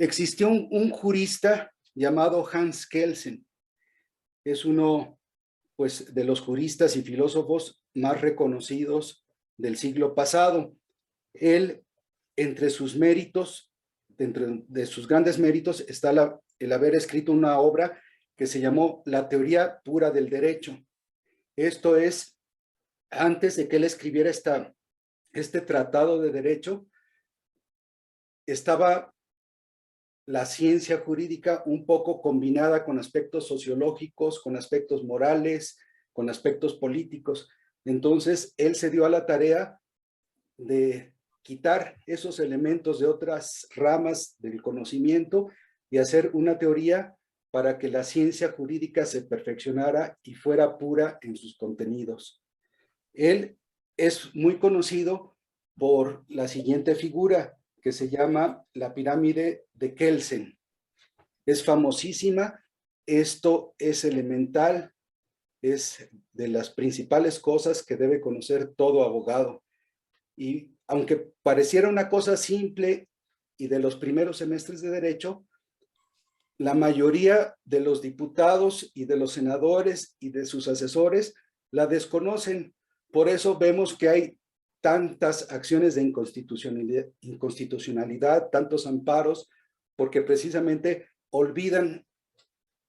Existió un jurista llamado Hans Kelsen. Es uno, pues, de los juristas y filósofos más reconocidos del siglo pasado. Él, entre sus méritos, dentro de sus grandes méritos, está el haber escrito una obra que se llamó La teoría pura del derecho. Esto es, antes de que él escribiera este tratado de derecho, estaba la ciencia jurídica un poco combinada con aspectos sociológicos, con aspectos morales, con aspectos políticos. Entonces, él se dio a la tarea de quitar esos elementos de otras ramas del conocimiento y hacer una teoría para que la ciencia jurídica se perfeccionara y fuera pura en sus contenidos. Él es muy conocido por la siguiente figura, que se llama la pirámide de Kelsen. Es famosísima, esto es elemental, es de las principales cosas que debe conocer todo abogado. Y aunque pareciera una cosa simple y de los primeros semestres de derecho, la mayoría de los diputados y de los senadores y de sus asesores la desconocen. Por eso vemos que hay tantas acciones de inconstitucionalidad, tantos amparos, porque precisamente olvidan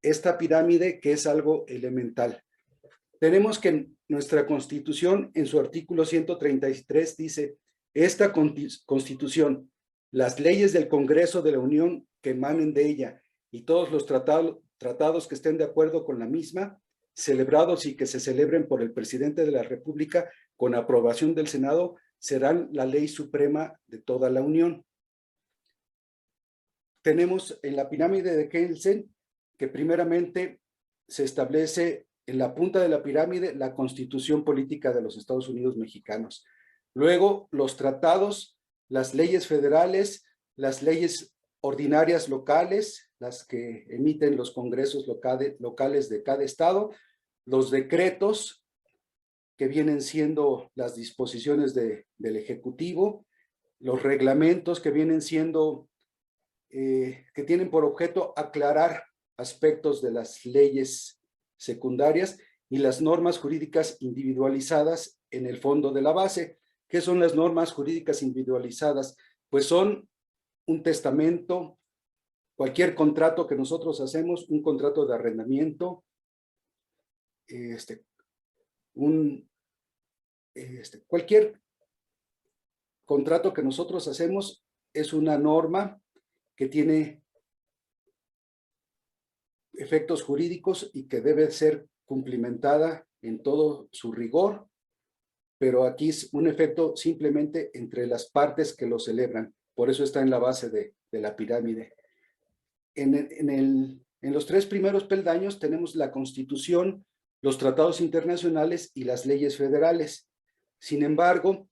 esta pirámide que es algo elemental. Tenemos que nuestra Constitución, en su artículo 133, dice: esta Constitución, las leyes del Congreso de la Unión que emanen de ella y todos los tratados que estén de acuerdo con la misma, celebrados y que se celebren por el presidente de la República con aprobación del Senado, serán la ley suprema de toda la Unión. Tenemos en la pirámide de Kelsen que primeramente se establece en la punta de la pirámide la Constitución Política de los Estados Unidos Mexicanos. Luego los tratados, las leyes federales, las leyes ordinarias locales, las que emiten los congresos locales de cada estado, los decretos que vienen siendo las disposiciones del Ejecutivo, los reglamentos que vienen siendo, que tienen por objeto aclarar aspectos de las leyes secundarias, y las normas jurídicas individualizadas en el fondo de la base. ¿Qué son las normas jurídicas individualizadas? Pues son un testamento, cualquier contrato que nosotros hacemos, un contrato de arrendamiento, cualquier contrato que nosotros hacemos es una norma que tiene efectos jurídicos y que debe ser cumplimentada en todo su rigor, pero aquí es un efecto simplemente entre las partes que lo celebran. Por eso está en la base de la pirámide. En los tres primeros peldaños tenemos la Constitución, los tratados internacionales y las leyes federales. Sin embargo,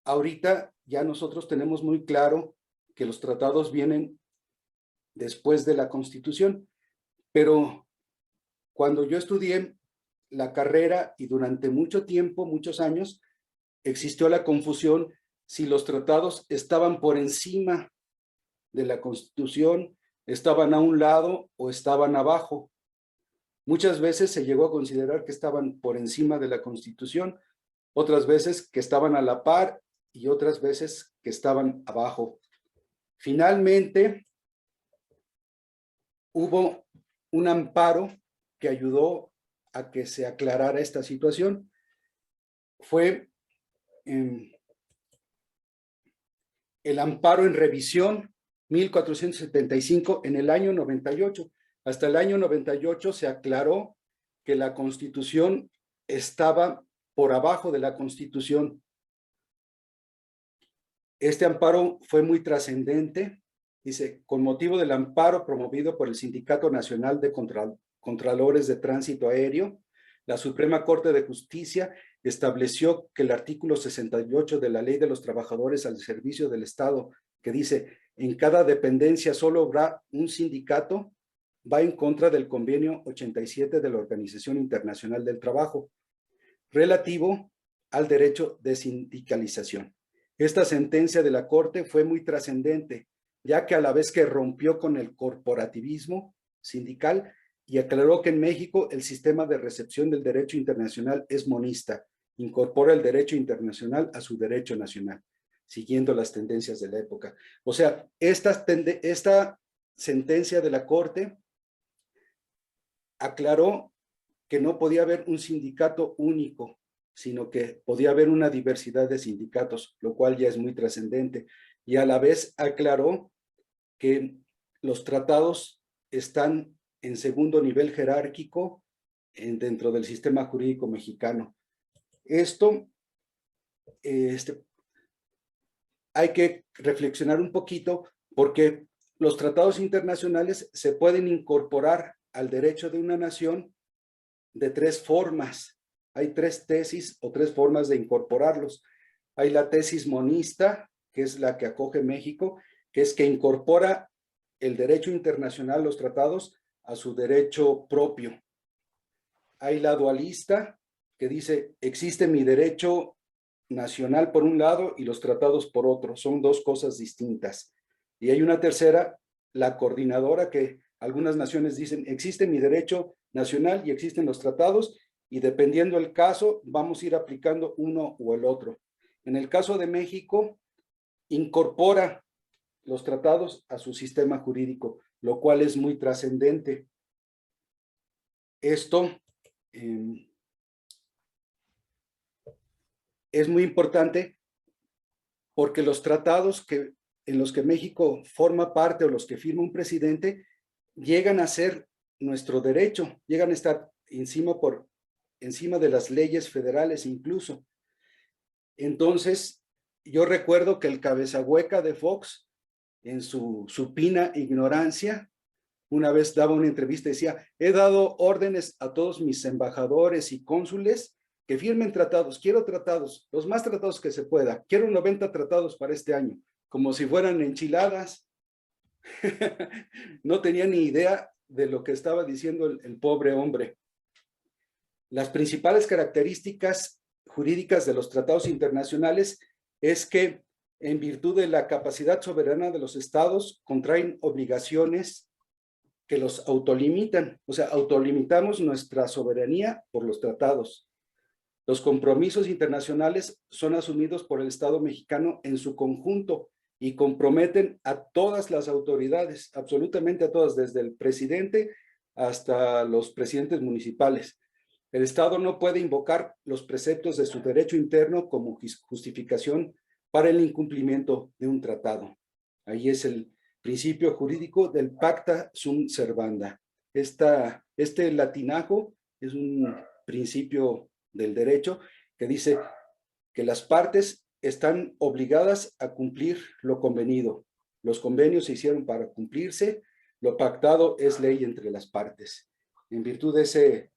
ahorita ya nosotros tenemos muy claro que los tratados vienen después de la Constitución, pero cuando yo estudié la carrera y durante mucho tiempo, muchos años, existió la confusión si los tratados estaban por encima de la Constitución, estaban a un lado o estaban abajo. Muchas veces se llegó a considerar que estaban por encima de la Constitución, otras veces que estaban a la par y otras veces que estaban abajo. Finalmente, hubo un amparo que ayudó a que se aclarara esta situación. Fue el amparo en revisión 1475 en el año 98. Hasta el año 98 se aclaró que la Constitución estaba por abajo de la Constitución. Este amparo fue muy trascendente. Dice: con motivo del amparo promovido por el Sindicato Nacional de Contralores de Tránsito Aéreo, la Suprema Corte de Justicia estableció que el artículo 68 de la Ley de los Trabajadores al Servicio del Estado, que dice: en cada dependencia solo habrá un sindicato, va en contra del convenio 87 de la Organización Internacional del Trabajo, relativo al derecho de sindicalización. Esta sentencia de la Corte fue muy trascendente, ya que a la vez que rompió con el corporativismo sindical y aclaró que en México el sistema de recepción del derecho internacional es monista, incorpora el derecho internacional a su derecho nacional, siguiendo las tendencias de la época. O sea, esta sentencia de la Corte aclaró que no podía haber un sindicato único, sino que podía haber una diversidad de sindicatos, lo cual ya es muy trascendente. Y a la vez aclaró que los tratados están en segundo nivel jerárquico dentro del sistema jurídico mexicano. Esto hay que reflexionar un poquito porque los tratados internacionales se pueden incorporar al derecho de una nación de tres formas. Hay tres tesis o tres formas de incorporarlos. Hay la tesis monista, que es la que acoge México, que es que incorpora el derecho internacional, los tratados, a su derecho propio. Hay la dualista, que dice, existe mi derecho nacional por un lado y los tratados por otro. Son dos cosas distintas. Y hay una tercera, la coordinadora, que algunas naciones dicen, existe mi derecho nacional y existen los tratados, y dependiendo del caso, vamos a ir aplicando uno o el otro. En el caso de México, incorpora los tratados a su sistema jurídico, lo cual es muy trascendente. Esto es muy importante porque los tratados en los que México forma parte o los que firma un presidente llegan a ser nuestro derecho, llegan a estar encima de las leyes federales incluso. Entonces, yo recuerdo que el cabezahueca de Fox, en su supina ignorancia, una vez daba una entrevista y decía, he dado órdenes a todos mis embajadores y cónsules que firmen tratados, quiero tratados, los más tratados que se pueda, quiero 90 tratados para este año, como si fueran enchiladas. No tenía ni idea de lo que estaba diciendo el pobre hombre. Las principales características jurídicas de los tratados internacionales es que en virtud de la capacidad soberana de los estados contraen obligaciones que los autolimitan, o sea, autolimitamos nuestra soberanía por los tratados. Los compromisos internacionales son asumidos por el Estado mexicano en su conjunto y comprometen a todas las autoridades, absolutamente a todas, desde el presidente hasta los presidentes municipales. El Estado no puede invocar los preceptos de su derecho interno como justificación para el incumplimiento de un tratado. Ahí es el principio jurídico del pacta sunt servanda. Este latinajo es un principio del derecho que dice que las partes están obligadas a cumplir lo convenido. Los convenios se hicieron para cumplirse, lo pactado es ley entre las partes. En virtud de ese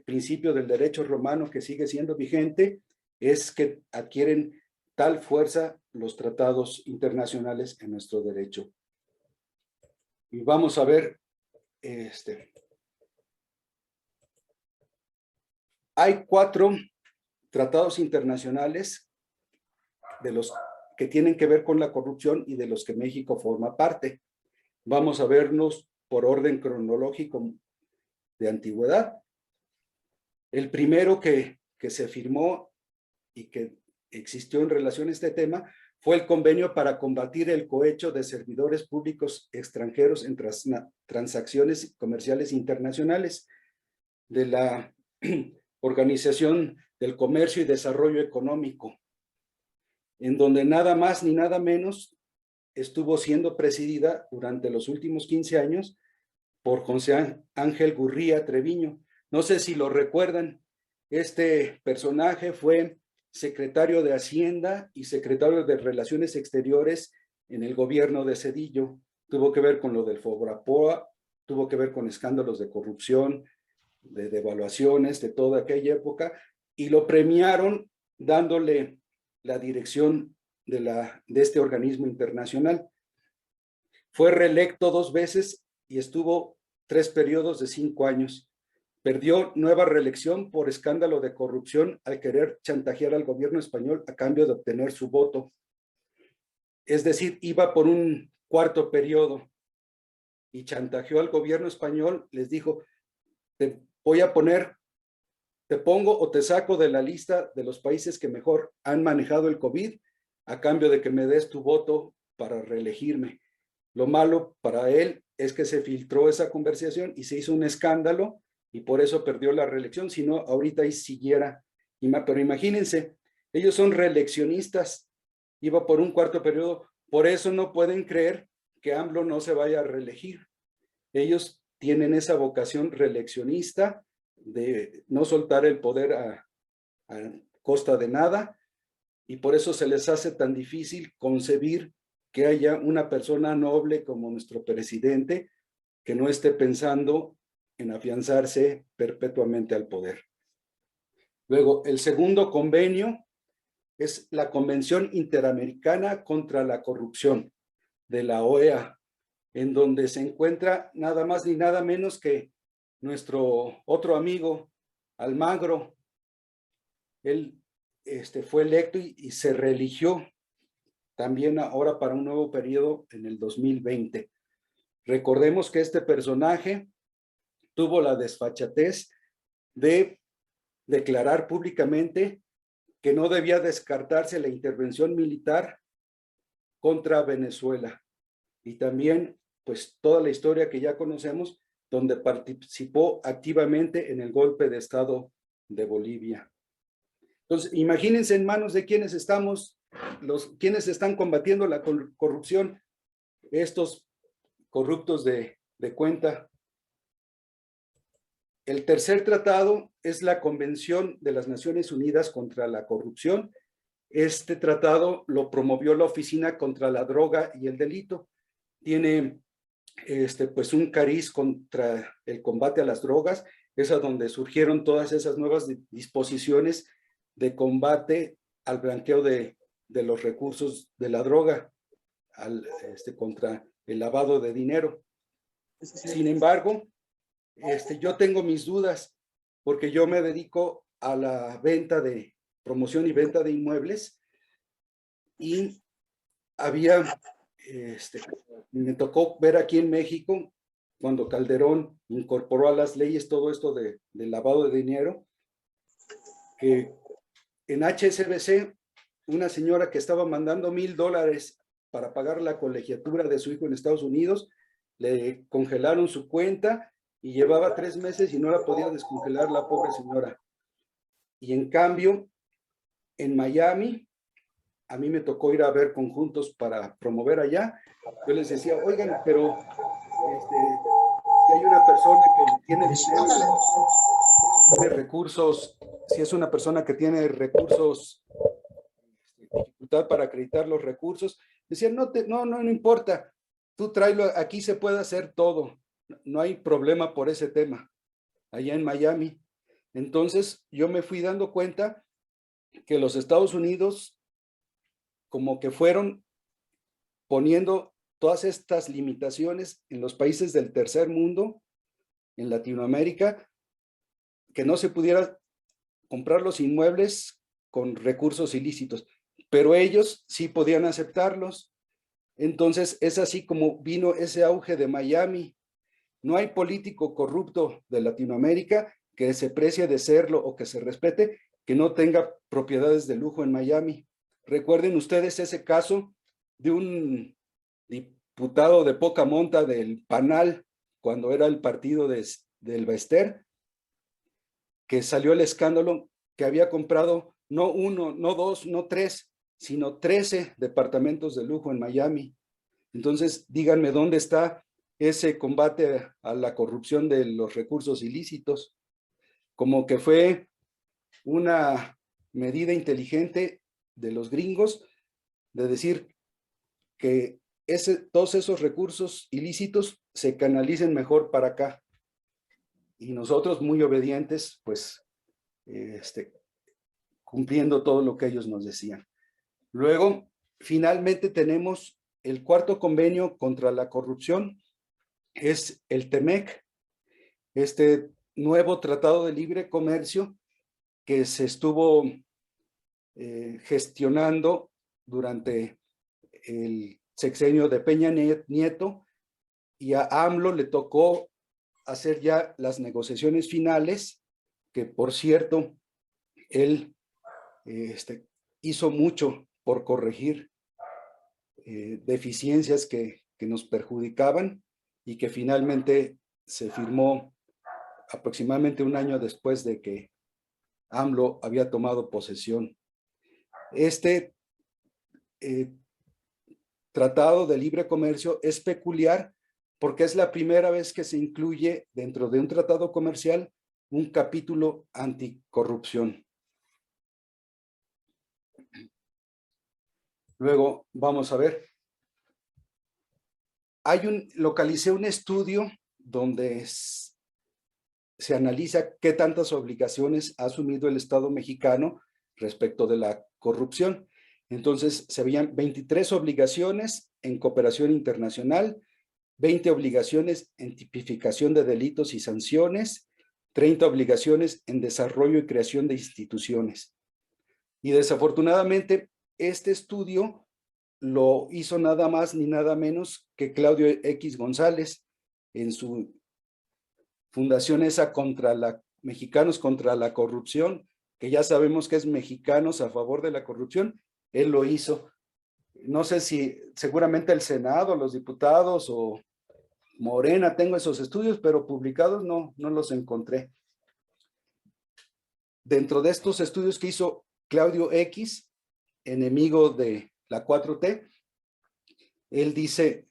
principio del derecho romano que sigue siendo vigente, es que adquieren tal fuerza los tratados internacionales en nuestro derecho. Y vamos a ver, hay 4 tratados internacionales de los que tienen que ver con la corrupción y de los que México forma parte. Vamos a vernos por orden cronológico de antigüedad. El primero que se firmó y que existió en relación a este tema fue el convenio para combatir el cohecho de servidores públicos extranjeros en transacciones comerciales internacionales de la Organización del Comercio y Desarrollo Económico, en donde nada más ni nada menos estuvo siendo presidida durante los últimos 15 años por José Ángel Gurría Treviño. No sé si lo recuerdan, este personaje fue secretario de Hacienda y secretario de Relaciones Exteriores en el gobierno de Zedillo. Tuvo que ver con lo del Fobraproa, tuvo que ver con escándalos de corrupción, de devaluaciones de toda aquella época, y lo premiaron dándole la dirección de este organismo internacional. Fue reelecto 2 veces y estuvo 3 periodos de 5 años. Perdió nueva reelección por escándalo de corrupción al querer chantajear al gobierno español a cambio de obtener su voto. Es decir, iba por un cuarto periodo y chantajeó al gobierno español, les dijo, te voy a poner, te pongo o te saco de la lista de los países que mejor han manejado el COVID a cambio de que me des tu voto para reelegirme. Lo malo para él es que se filtró esa conversación y se hizo un escándalo y por eso perdió la reelección, si no, ahorita ahí siguiera. Pero imagínense, ellos son reeleccionistas, iba por un cuarto periodo, por eso no pueden creer que AMLO no se vaya a reelegir. Ellos tienen esa vocación reeleccionista de no soltar el poder a costa de nada, y por eso se les hace tan difícil concebir que haya una persona noble como nuestro presidente que no esté pensando en afianzarse perpetuamente al poder. Luego, el segundo convenio es la Convención Interamericana contra la Corrupción de la OEA, en donde se encuentra nada más ni nada menos que nuestro otro amigo, Almagro. Él fue electo y se reeligió también ahora para un nuevo periodo en el 2020. Recordemos que este personaje tuvo la desfachatez de declarar públicamente que no debía descartarse la intervención militar contra Venezuela. Y también, pues, toda la historia que ya conocemos, donde participó activamente en el golpe de Estado de Bolivia. Entonces, imagínense en manos de quienes estamos, quienes están combatiendo la corrupción, estos corruptos de cuenta. El tercer tratado es la Convención de las Naciones Unidas contra la Corrupción. Este tratado lo promovió la Oficina contra la Droga y el Delito. Tiene pues un cariz contra el combate a las drogas. Es a donde surgieron todas esas nuevas disposiciones de combate al blanqueo de los recursos de la droga, contra el lavado de dinero. Sin embargo, yo tengo mis dudas porque yo me dedico a la venta de promoción y venta de inmuebles y me tocó ver aquí en México cuando Calderón incorporó a las leyes todo esto del lavado de dinero, que en HSBC una señora que estaba mandando $1,000 para pagar la colegiatura de su hijo en Estados Unidos, le congelaron su cuenta y llevaba 3 meses y no la podía descongelar la pobre señora. Y en cambio, en Miami, a mí me tocó ir a ver conjuntos para promover allá. Yo les decía, oigan, pero si hay una persona que tiene recursos, si es una persona que tiene recursos, dificultad para acreditar los recursos, decían, no importa, tú tráelo, aquí se puede hacer todo, no hay problema por ese tema, allá en Miami. Entonces yo me fui dando cuenta que los Estados Unidos como que fueron poniendo todas estas limitaciones en los países del tercer mundo, en Latinoamérica, que no se pudiera comprar los inmuebles con recursos ilícitos, pero ellos sí podían aceptarlos. Entonces es así como vino ese auge de Miami. No hay político corrupto de Latinoamérica que se precie de serlo o que se respete, que no tenga propiedades de lujo en Miami. Recuerden ustedes ese caso de un diputado de poca monta del PANAL, cuando era el partido del Bester, que salió el escándalo que había comprado no 1, no 2, no 3, sino 13 departamentos de lujo en Miami. Entonces, díganme dónde está ese combate a la corrupción de los recursos ilícitos. Como que fue una medida inteligente de los gringos de decir que todos esos recursos ilícitos se canalicen mejor para acá. Y nosotros muy obedientes, pues, cumpliendo todo lo que ellos nos decían. Luego, finalmente tenemos el cuarto convenio contra la corrupción, es el TEMEC, este nuevo tratado de libre comercio que se estuvo gestionando durante el sexenio de Peña Nieto, y a AMLO le tocó hacer ya las negociaciones finales, que por cierto, él hizo mucho por corregir deficiencias que nos perjudicaban y que finalmente se firmó aproximadamente un año después de que AMLO había tomado posesión. Este tratado de libre comercio es peculiar porque es la primera vez que se incluye dentro de un tratado comercial un capítulo anticorrupción. Luego vamos a ver. Localicé un estudio donde se analiza qué tantas obligaciones ha asumido el Estado mexicano respecto de la corrupción. Entonces, se veían 23 obligaciones en cooperación internacional, 20 obligaciones en tipificación de delitos y sanciones, 30 obligaciones en desarrollo y creación de instituciones. Y desafortunadamente, este estudio lo hizo nada más ni nada menos que Claudio X González en su fundación esa Mexicanos contra la Corrupción, que ya sabemos que es Mexicanos a favor de la corrupción. Él lo hizo. No sé si seguramente el Senado, los diputados o Morena tengo esos estudios, pero publicados no los encontré. Dentro de estos estudios que hizo Claudio X, enemigo de la 4T, él dice,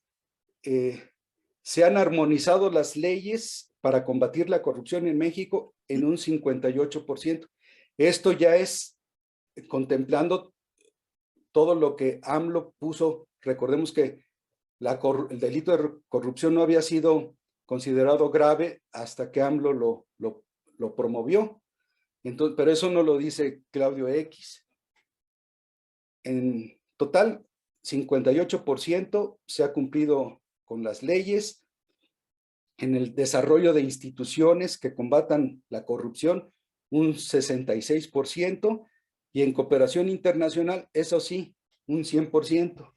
se han armonizado las leyes para combatir la corrupción en México en un 58%. Esto ya es contemplando todo lo que AMLO puso. Recordemos que el delito de corrupción no había sido considerado grave hasta que AMLO lo promovió. Entonces, pero eso no lo dice Claudio X. En total, 58% se ha cumplido con las leyes. En el desarrollo de instituciones que combatan la corrupción, un 66%, y en cooperación internacional, eso sí, un 100%.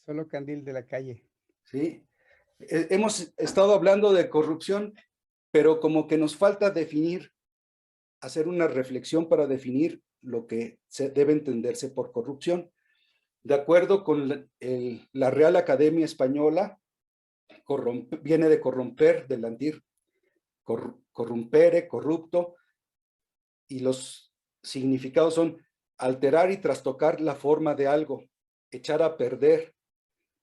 Solo candil de la calle. Sí. Hemos estado hablando de corrupción, pero como que nos falta definir, hacer una reflexión para definir lo que debe entenderse por corrupción. De acuerdo con la Real Academia Española, viene de corromper, del latín corrumpere, corrupto, y los significados son alterar y trastocar la forma de algo, echar a perder,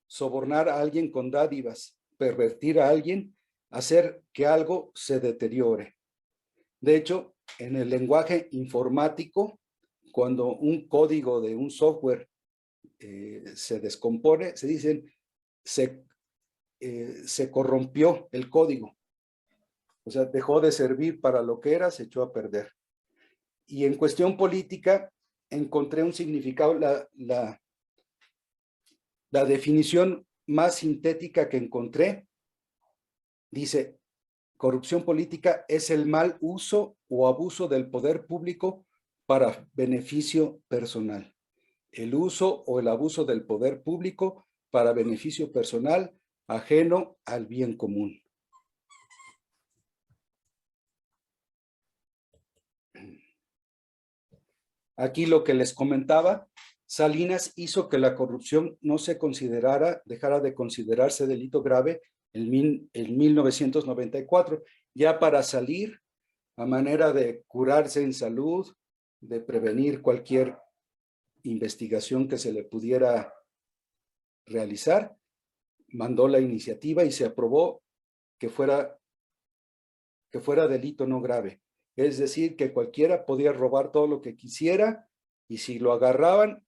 sobornar a alguien con dádivas, pervertir a alguien, hacer que algo se deteriore. De hecho, en el lenguaje informático, cuando un código de un software se descompone, se dicen, se corrompió el código. O sea, dejó de servir para lo que era, se echó a perder. Y en cuestión política, encontré un significado, la definición más sintética que encontré, dice, corrupción política es el mal uso o abuso del poder público para beneficio personal. El uso o el abuso del poder público para beneficio personal ajeno al bien común. Aquí lo que les comentaba, Salinas hizo que la corrupción no se considerara, dejara de considerarse delito grave en 1994, ya para salir a manera de curarse en salud, de prevenir cualquier investigación que se le pudiera realizar, mandó la iniciativa y se aprobó que fuera delito no grave. Es decir, que cualquiera podía robar todo lo que quisiera y si lo agarraban,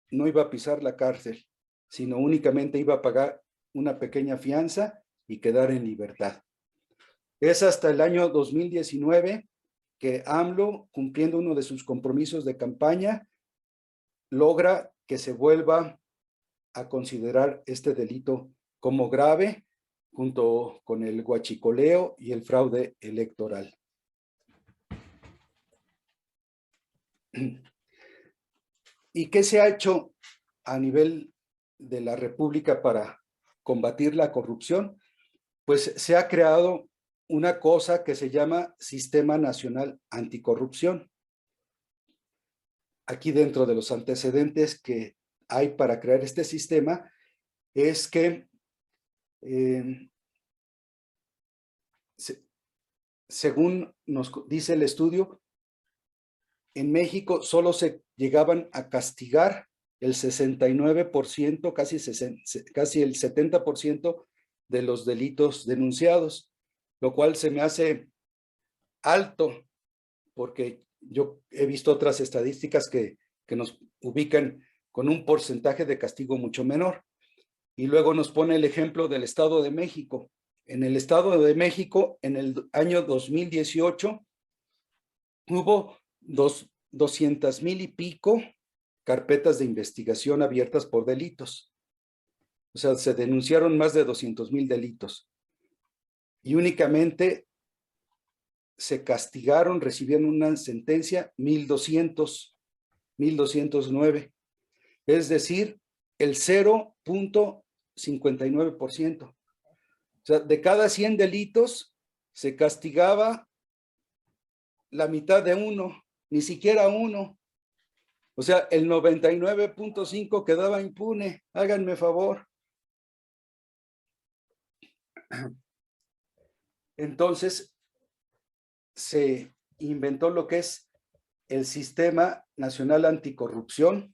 no iba a pisar la cárcel, sino únicamente iba a pagar una pequeña fianza y quedar en libertad. Es hasta el año 2019 que AMLO, cumpliendo uno de sus compromisos de campaña, logra que se vuelva a considerar este delito como grave, junto con el huachicoleo y el fraude electoral. ¿Y qué se ha hecho a nivel de la República para combatir la corrupción? Pues se ha creado una cosa que se llama Sistema Nacional Anticorrupción. Aquí dentro de los antecedentes que hay para crear este sistema es que según nos dice el estudio, en México solo se llegaban a castigar el 69%, casi el 70% de los delitos denunciados, lo cual se me hace alto, porque yo he visto otras estadísticas que nos ubican con un porcentaje de castigo mucho menor. Y luego nos pone el ejemplo del Estado de México. En el Estado de México, en el año 2018, hubo 200,000 y pico carpetas de investigación abiertas por delitos. O sea, se denunciaron más de 200,000 delitos. Y únicamente se castigaron, recibieron una sentencia 1,209. Es decir, el 0,59%. O sea, de cada 100 delitos se castigaba la mitad de uno, ni siquiera uno. O sea, el 99,5 quedaba impune. Háganme favor. Entonces, se inventó lo que es el Sistema Nacional Anticorrupción,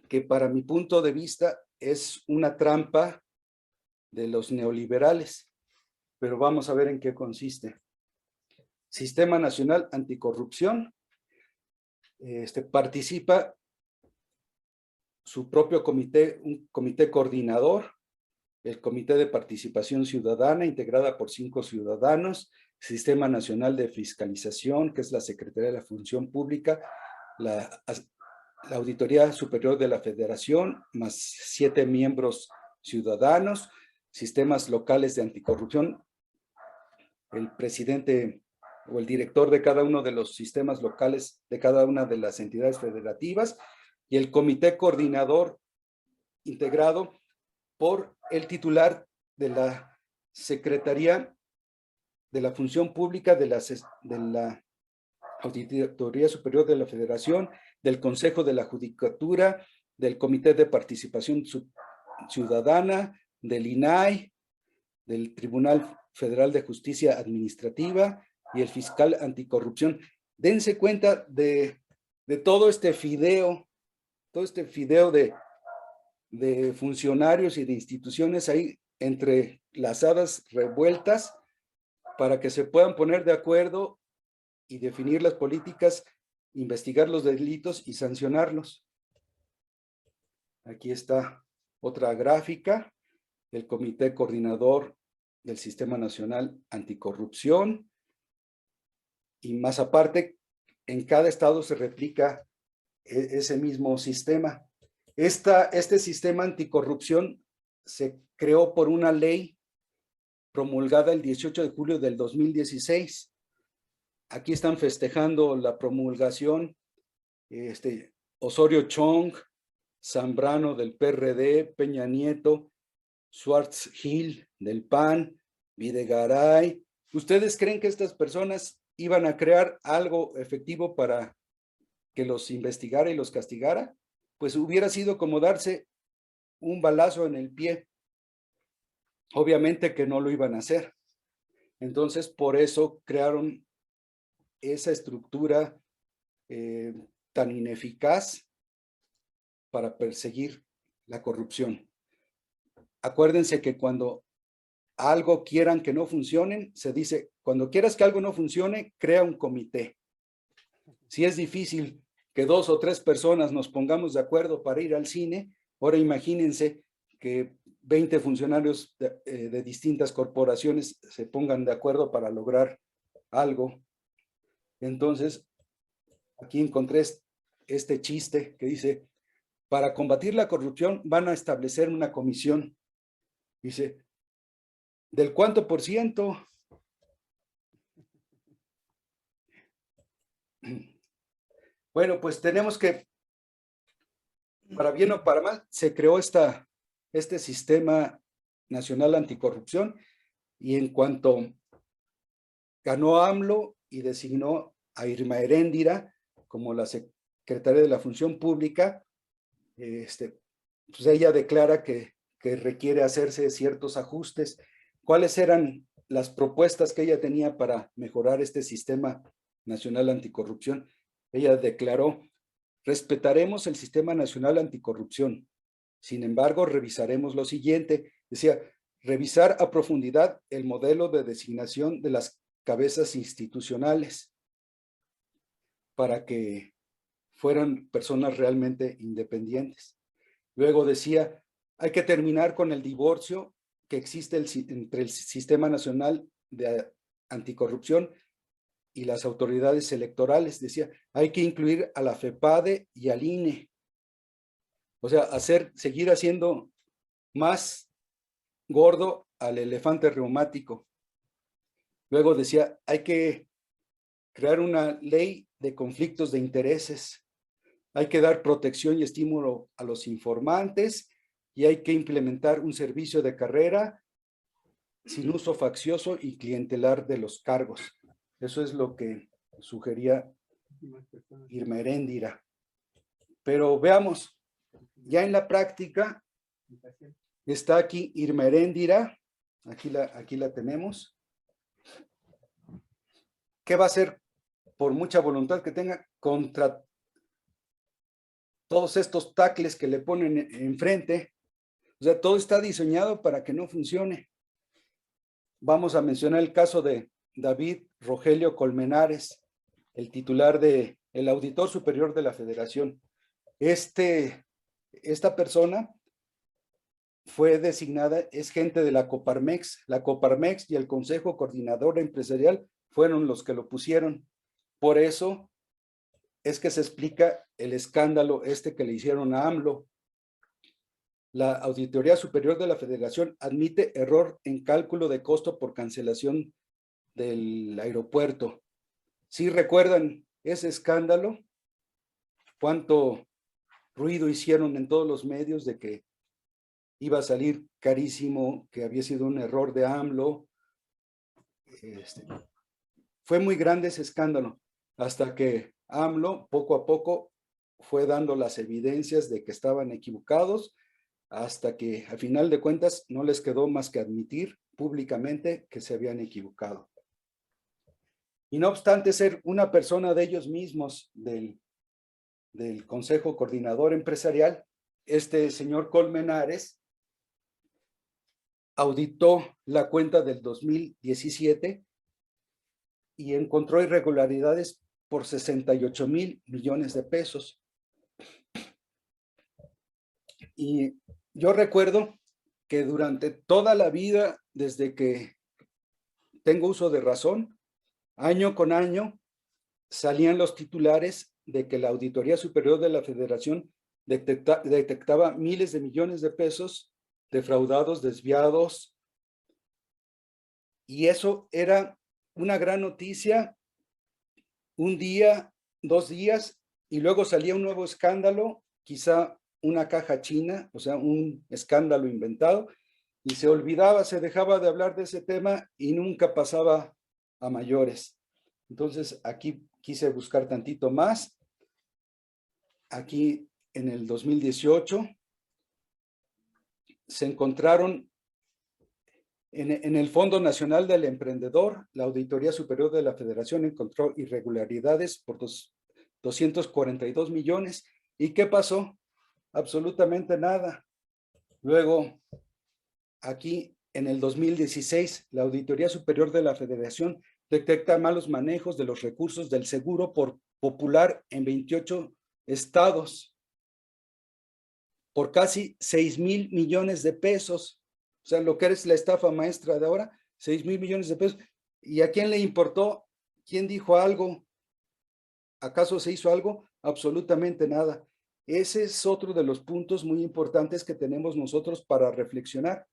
que para mi punto de vista es una trampa de los neoliberales. Pero vamos a ver en qué consiste. Sistema Nacional Anticorrupción. Participa su propio comité, un comité coordinador, el Comité de Participación Ciudadana, integrada por 5 ciudadanos, Sistema Nacional de Fiscalización, que es la Secretaría de la Función Pública, la Auditoría Superior de la Federación, más 7 miembros ciudadanos, sistemas locales de anticorrupción, el presidente o el director de cada uno de los sistemas locales de cada una de las entidades federativas, y el comité coordinador integrado por el titular de la Secretaría de la Función Pública, de la Auditoría Superior de la Federación, del Consejo de la Judicatura, del Comité de Participación Ciudadana, del INAI, del Tribunal Federal de Justicia Administrativa y el fiscal anticorrupción. Dense cuenta de todo este fideo de funcionarios y de instituciones ahí entrelazadas, revueltas, para que se puedan poner de acuerdo y definir las políticas, investigar los delitos y sancionarlos. Aquí está otra gráfica del Comité Coordinador del Sistema Nacional Anticorrupción. Y más aparte, en cada estado se replica ese mismo sistema. Este sistema anticorrupción se creó por una ley promulgada el 18 de julio del 2016. Aquí están festejando la promulgación Osorio Chong, Zambrano del PRD, Peña Nieto, Schwartz Gil del PAN, Videgaray. ¿Ustedes creen que estas personas iban a crear algo efectivo para que los investigara y los castigara? Pues hubiera sido como darse un balazo en el pie. Obviamente que no lo iban a hacer. Entonces, por eso crearon esa estructura tan ineficaz para perseguir la corrupción. Acuérdense que cuando algo quieran que no funcione, se dice, cuando quieras que algo no funcione, crea un comité. Si es difícil que 2 o 3 personas nos pongamos de acuerdo para ir al cine, ahora imagínense que 20 funcionarios de distintas corporaciones se pongan de acuerdo para lograr algo. Entonces, aquí encontré este chiste que dice, para combatir la corrupción van a establecer una comisión. Dice, ¿del cuánto por ciento? Bueno, pues tenemos que para bien o para mal, se creó este sistema nacional anticorrupción, y en cuanto ganó AMLO y designó a Irma Heréndira como la secretaria de la Función Pública, pues ella declara que requiere hacerse ciertos ajustes. ¿Cuáles eran las propuestas que ella tenía para mejorar este sistema nacional anticorrupción? Ella declaró: respetaremos el sistema nacional anticorrupción. Sin embargo, revisaremos lo siguiente. Decía, revisar a profundidad el modelo de designación de las cabezas institucionales para que fueran personas realmente independientes. Luego decía, hay que terminar con el divorcio que existe entre el Sistema Nacional de Anticorrupción y las autoridades electorales. Decía, hay que incluir a la FEPADE y al INE. O sea, seguir haciendo más gordo al elefante reumático. Luego decía, hay que crear una ley de conflictos de intereses. Hay que dar protección y estímulo a los informantes y hay que implementar un servicio de carrera sin uso faccioso y clientelar de los cargos. Eso es lo que sugería Irma Heréndira. Pero veamos, ya en la práctica está aquí Irma Heréndira, aquí la tenemos. ¿Qué va a hacer por mucha voluntad que tenga contra todos estos tacles que le ponen enfrente? O sea, todo está diseñado para que no funcione. Vamos a mencionar el caso de David Rogelio Colmenares, el titular del Auditor Superior de la Federación. Esta persona fue designada, es gente de la Coparmex. La Coparmex y el Consejo Coordinador Empresarial fueron los que lo pusieron. Por eso es que se explica el escándalo que le hicieron a AMLO. La Auditoría Superior de la Federación admite error en cálculo de costo por cancelación del aeropuerto. ¿Sí recuerdan ese escándalo? ¿Cuánto ruido hicieron en todos los medios de que iba a salir carísimo, que había sido un error de AMLO? Fue muy grande ese escándalo, hasta que AMLO poco a poco fue dando las evidencias de que estaban equivocados, hasta que a final de cuentas no les quedó más que admitir públicamente que se habían equivocado. Y no obstante ser una persona de ellos mismos, del Consejo Coordinador Empresarial, este señor Colmenares auditó la cuenta del 2017 y encontró irregularidades por 68,000 millones de pesos. Y yo recuerdo que durante toda la vida, desde que tengo uso de razón, año con año, salían los titulares de que la Auditoría Superior de la Federación detectaba miles de millones de pesos defraudados, desviados, y eso era una gran noticia un día, 2 días, y luego salía un nuevo escándalo, quizá una caja china, o sea, un escándalo inventado, y se olvidaba, se dejaba de hablar de ese tema y nunca pasaba a mayores. Entonces, aquí quise buscar tantito más. Aquí en el 2018 se encontraron en el Fondo Nacional del Emprendedor, la Auditoría Superior de la Federación encontró irregularidades por 242 millones. ¿Y qué pasó? Absolutamente nada. Luego, aquí en el 2016, la Auditoría Superior de la Federación detecta malos manejos de los recursos del Seguro Popular en 28 estados por casi 6,000 millones de pesos. O sea, lo que es la estafa maestra de ahora, 6,000 millones de pesos. ¿Y a quién le importó? ¿Quién dijo algo? ¿Acaso se hizo algo? Absolutamente nada. Ese es otro de los puntos muy importantes que tenemos nosotros para reflexionar,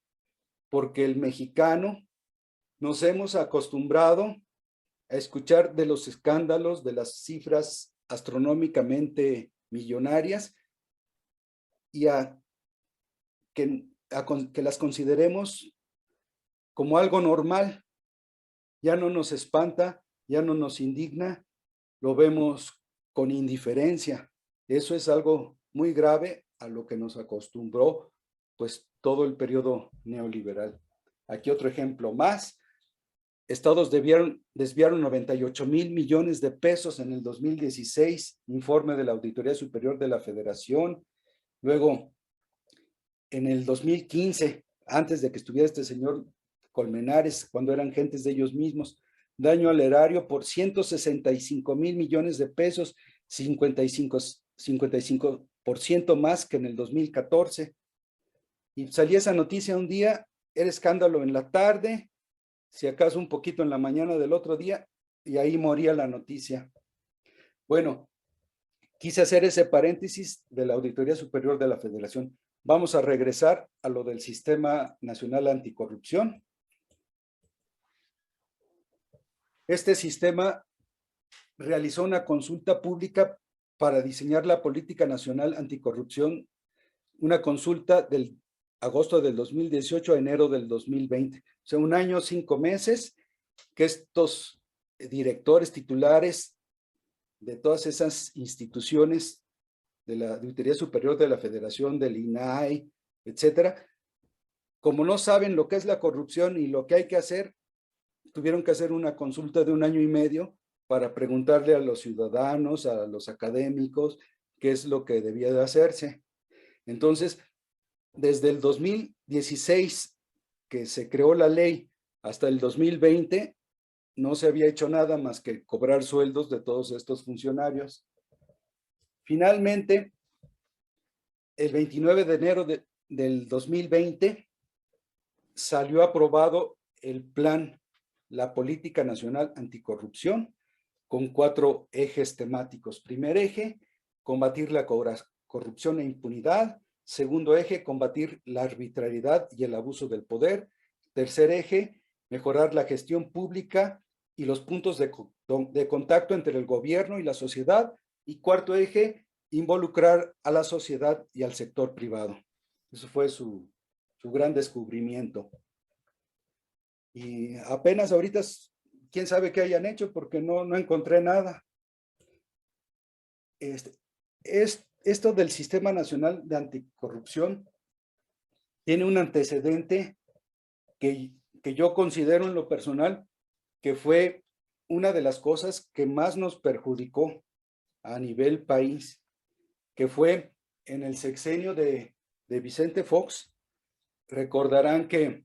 porque el mexicano nos hemos acostumbrado a escuchar de los escándalos, de las cifras astronómicamente millonarias, y que las consideremos como algo normal. Ya no nos espanta, ya no nos indigna, lo vemos con indiferencia. Eso es algo muy grave a lo que nos acostumbró pues todo el periodo neoliberal. Aquí otro ejemplo más. Estados desviaron 98,000 millones de pesos en el 2016, informe de la Auditoría Superior de la Federación. Luego, en el 2015, antes de que estuviera este señor Colmenares, cuando eran gentes de ellos mismos, daño al erario por 165,000 millones de pesos, 55% más que en el 2014. Y salía esa noticia un día, era escándalo en la tarde, si acaso un poquito en la mañana del otro día, y ahí moría la noticia. Bueno, quise hacer ese paréntesis de la Auditoría Superior de la Federación. Vamos a regresar a lo del Sistema Nacional Anticorrupción. Este sistema realizó una consulta pública para diseñar la política nacional anticorrupción, una consulta del agosto del 2018 a enero del 2020, o sea, 1 año, 5 meses, que estos directores titulares de todas esas instituciones de la Auditoría Superior de la Federación, del INAI, etcétera, como no saben lo que es la corrupción y lo que hay que hacer, tuvieron que hacer una consulta de 1 año y medio para preguntarle a los ciudadanos, a los académicos, qué es lo que debía de hacerse. Entonces, desde el 2016 que se creó la ley hasta el 2020, no se había hecho nada más que cobrar sueldos de todos estos funcionarios. Finalmente, el 29 de enero del 2020, salió aprobado el plan, la Política Nacional Anticorrupción, con 4 ejes temáticos. Primer eje, combatir la corrupción e impunidad. Segundo eje, combatir la arbitrariedad y el abuso del poder. Tercer eje, mejorar la gestión pública y los puntos de contacto entre el gobierno y la sociedad. Y cuarto eje, involucrar a la sociedad y al sector privado. Eso fue su gran descubrimiento. Y apenas ahorita, quién sabe qué hayan hecho, porque no encontré nada. Esto del Sistema Nacional de Anticorrupción tiene un antecedente que yo considero en lo personal que fue una de las cosas que más nos perjudicó a nivel país, que fue en el sexenio de Vicente Fox. Recordarán que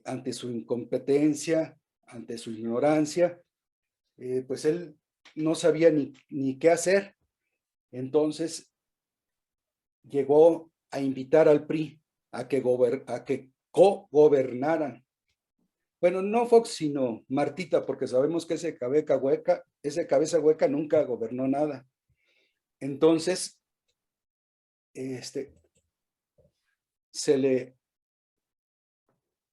ante su incompetencia, ante su ignorancia, pues él no sabía ni qué hacer. Entonces llegó a invitar al PRI a que co-gobernaran. Bueno, no Fox, sino Martita, porque sabemos que ese cabeza hueca nunca gobernó nada. Entonces, se le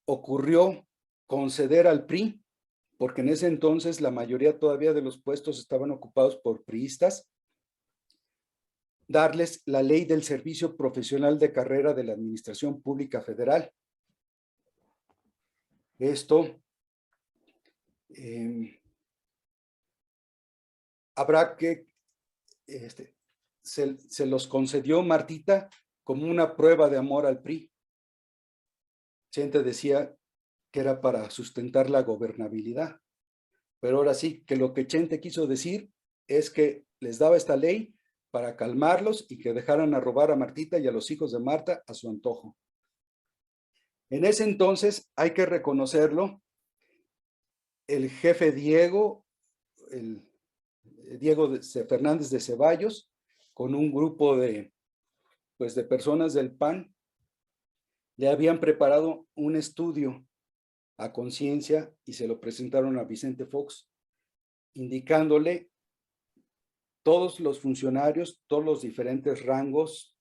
ocurrió conceder al PRI, porque en ese entonces la mayoría todavía de los puestos estaban ocupados por priistas, darles la ley del servicio profesional de carrera de la Administración Pública Federal. Esto habrá que, se los concedió Martita como una prueba de amor al PRI. Gente decía que era para sustentar la gobernabilidad. Pero ahora sí, que lo que Chente quiso decir es que les daba esta ley para calmarlos y que dejaran a robar a Martita y a los hijos de Marta a su antojo. En ese entonces, hay que reconocerlo, el jefe Diego Fernández de Ceballos, con un grupo de personas del PAN, le habían preparado un estudio a conciencia y se lo presentaron a Vicente Fox, indicándole todos los funcionarios, todos los diferentes rangos,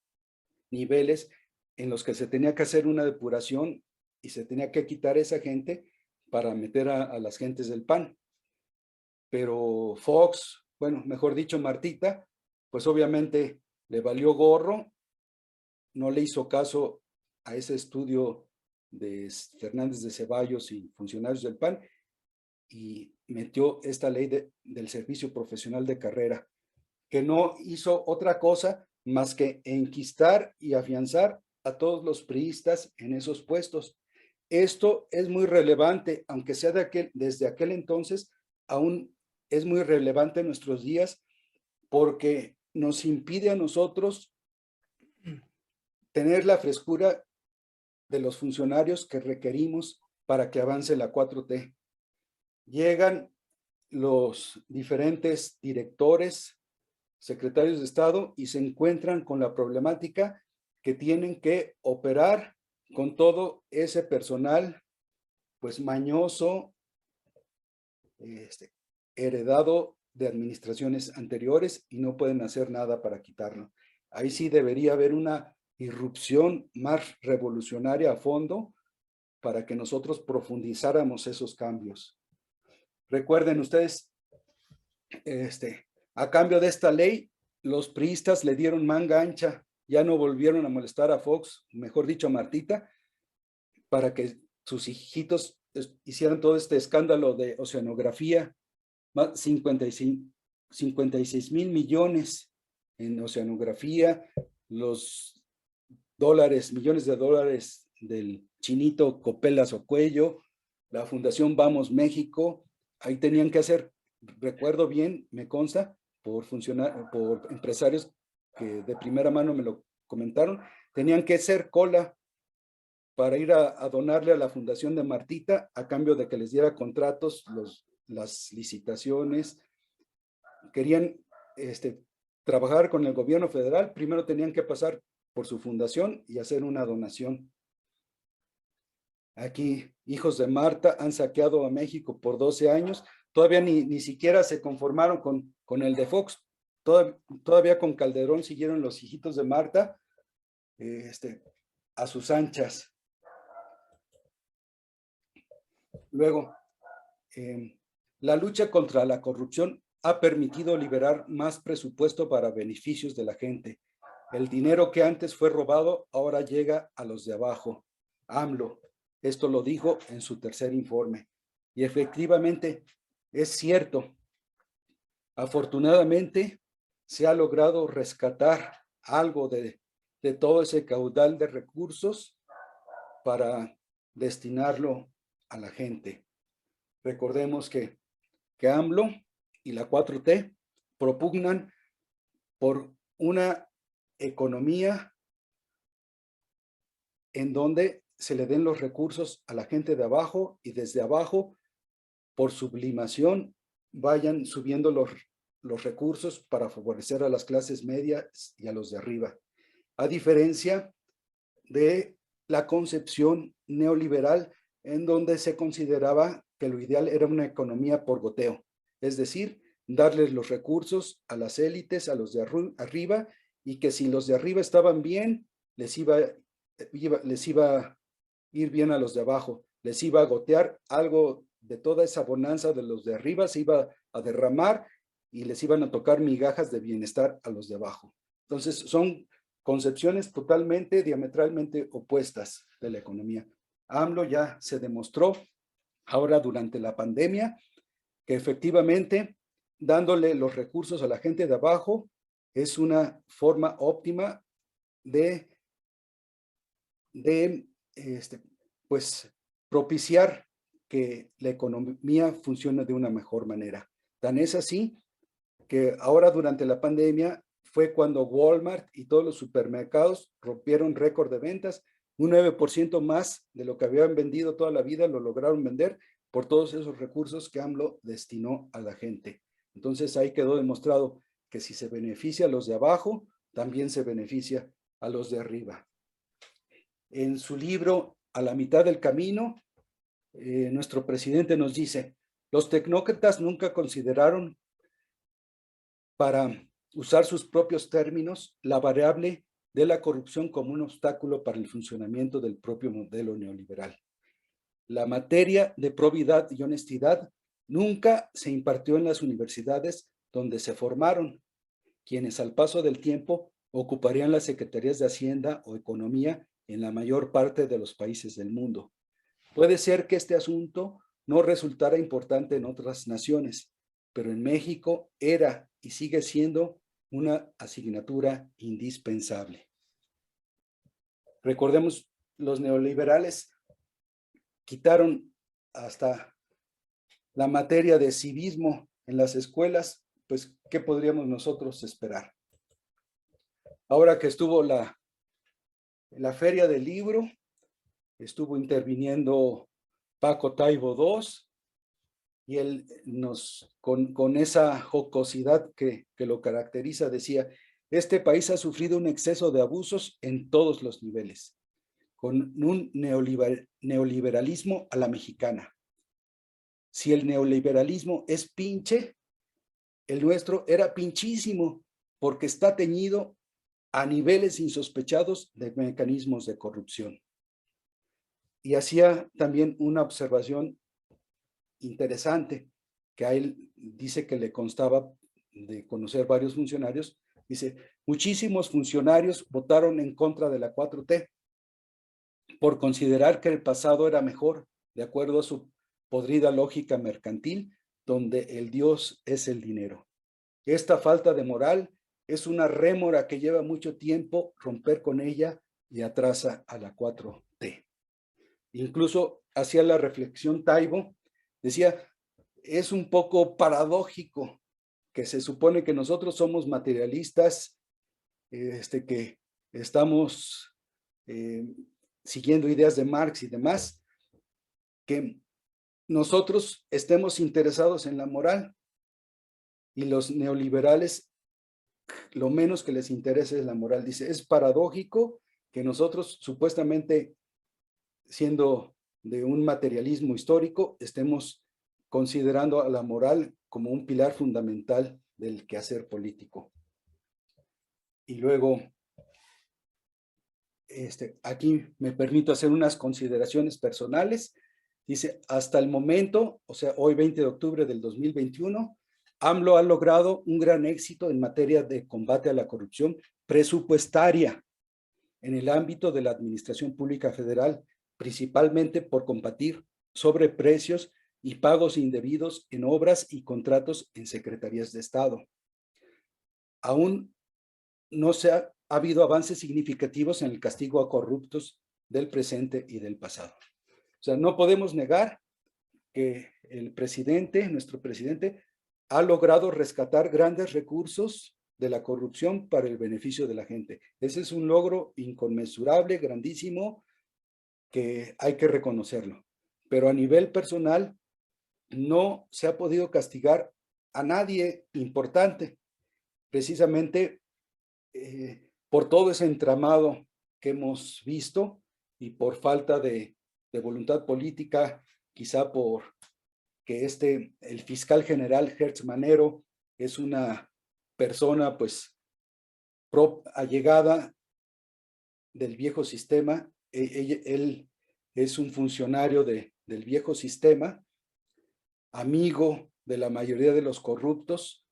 niveles en los que se tenía que hacer una depuración y se tenía que quitar esa gente para meter a las gentes del PAN. Pero Fox, bueno, mejor dicho, Martita, pues obviamente le valió gorro, no le hizo caso a ese estudio de Fernández de Ceballos y funcionarios del PAN y metió esta ley del servicio profesional de carrera, que no hizo otra cosa más que enquistar y afianzar a todos los priistas en esos puestos. Esto es muy relevante, aunque sea desde aquel entonces, aún es muy relevante en nuestros días, porque nos impide a nosotros tener la frescura de los funcionarios que requerimos para que avance la 4T. Llegan los diferentes directores, secretarios de Estado y se encuentran con la problemática que tienen que operar con todo ese personal, pues mañoso, heredado de administraciones anteriores y no pueden hacer nada para quitarlo. Ahí sí debería haber una irrupción más revolucionaria a fondo para que nosotros profundizáramos esos cambios. Recuerden ustedes, a cambio de esta ley, los priistas le dieron manga ancha, ya no volvieron a molestar a Fox, mejor dicho a Martita, para que sus hijitos hicieran todo este escándalo de oceanografía, 56 mil millones en oceanografía, los millones de dólares del chinito Copelas Ocuello, la Fundación Vamos México, ahí tenían que hacer, recuerdo bien, me consta, por empresarios que de primera mano me lo comentaron, tenían que hacer cola para ir a donarle a la Fundación de Martita a cambio de que les diera contratos, las licitaciones. Querían trabajar con el gobierno federal, primero tenían que pasar por su fundación y hacer una donación. Aquí, hijos de Marta han saqueado a México por 12 años, todavía ni siquiera se conformaron con el de Fox, todavía con Calderón siguieron los hijitos de Marta a sus anchas. Luego, la lucha contra la corrupción ha permitido liberar más presupuesto para beneficios de la gente. El dinero que antes fue robado ahora llega a los de abajo. AMLO, esto lo dijo en su tercer informe. Y efectivamente es cierto. Afortunadamente se ha logrado rescatar algo de todo ese caudal de recursos para destinarlo a la gente. Recordemos que AMLO y la 4T propugnan por una economía en donde se le den los recursos a la gente de abajo y desde abajo, por sublimación, vayan subiendo los recursos para favorecer a las clases medias y a los de arriba. A diferencia de la concepción neoliberal en donde se consideraba que lo ideal era una economía por goteo, es decir, darles los recursos a las élites, a los de arriba, y que si los de arriba estaban bien, les iba a ir bien a los de abajo, les iba a gotear algo de toda esa bonanza de los de arriba, se iba a derramar y les iban a tocar migajas de bienestar a los de abajo. Entonces son concepciones totalmente, diametralmente opuestas de la economía. AMLO ya se demostró ahora durante la pandemia que efectivamente dándole los recursos a la gente de abajo es una forma óptima de pues propiciar que la economía funcione de una mejor manera. Tan es así que ahora durante la pandemia fue cuando Walmart y todos los supermercados rompieron récord de ventas, un 9% más de lo que habían vendido toda la vida lo lograron vender por todos esos recursos que AMLO destinó a la gente. Entonces ahí quedó demostrado que si se beneficia a los de abajo, también se beneficia a los de arriba. En su libro A la mitad del camino, nuestro presidente nos dice, los tecnócratas nunca consideraron, para usar sus propios términos, la variable de la corrupción como un obstáculo para el funcionamiento del propio modelo neoliberal. La materia de probidad y honestidad nunca se impartió en las universidades donde se formaron, quienes al paso del tiempo ocuparían las secretarías de Hacienda o Economía en la mayor parte de los países del mundo. Puede ser que este asunto no resultara importante en otras naciones, pero en México era y sigue siendo una asignatura indispensable. Recordemos, los neoliberales quitaron hasta la materia de civismo en las escuelas, pues, ¿qué podríamos nosotros esperar? Ahora que estuvo la Feria del Libro, estuvo interviniendo Paco Taibo II, y él con esa jocosidad que lo caracteriza, decía: este país ha sufrido un exceso de abusos en todos los niveles, con un neoliberalismo a la mexicana. Si el neoliberalismo es pinche, el nuestro era pinchísimo, porque está teñido a niveles insospechados de mecanismos de corrupción. Y hacía también una observación interesante, que a él dice que le constaba de conocer varios funcionarios. Dice: muchísimos funcionarios votaron en contra de la 4T por considerar que el pasado era mejor, de acuerdo a su podrida lógica mercantil, donde el Dios es el dinero. Esta falta de moral es una rémora que lleva mucho tiempo romper con ella y atrasa a la 4T. Incluso hacía la reflexión Taibo, decía: es un poco paradójico que se supone que nosotros somos materialistas, que estamos siguiendo ideas de Marx y demás, que nosotros estemos interesados en la moral, y los neoliberales lo menos que les interesa es la moral. Dice: es paradójico que nosotros, supuestamente siendo de un materialismo histórico, estemos considerando a la moral como un pilar fundamental del quehacer político. Y luego, aquí me permito hacer unas consideraciones personales. Dice: hasta el momento, o sea, hoy 20 de octubre del 2021, AMLO ha logrado un gran éxito en materia de combate a la corrupción presupuestaria en el ámbito de la administración pública federal, principalmente por combatir sobreprecios y pagos indebidos en obras y contratos en secretarías de Estado. Aún no ha habido avances significativos en el castigo a corruptos del presente y del pasado. O sea, no podemos negar que el presidente, nuestro presidente, ha logrado rescatar grandes recursos de la corrupción para el beneficio de la gente. Ese es un logro inconmensurable, grandísimo, que hay que reconocerlo. Pero a nivel personal, no se ha podido castigar a nadie importante, precisamente por todo ese entramado que hemos visto y por falta de voluntad política, quizá por que el fiscal general Hertz Manero es una persona pues allegada del viejo sistema. Él es un funcionario del viejo sistema, amigo de la mayoría de los corruptos,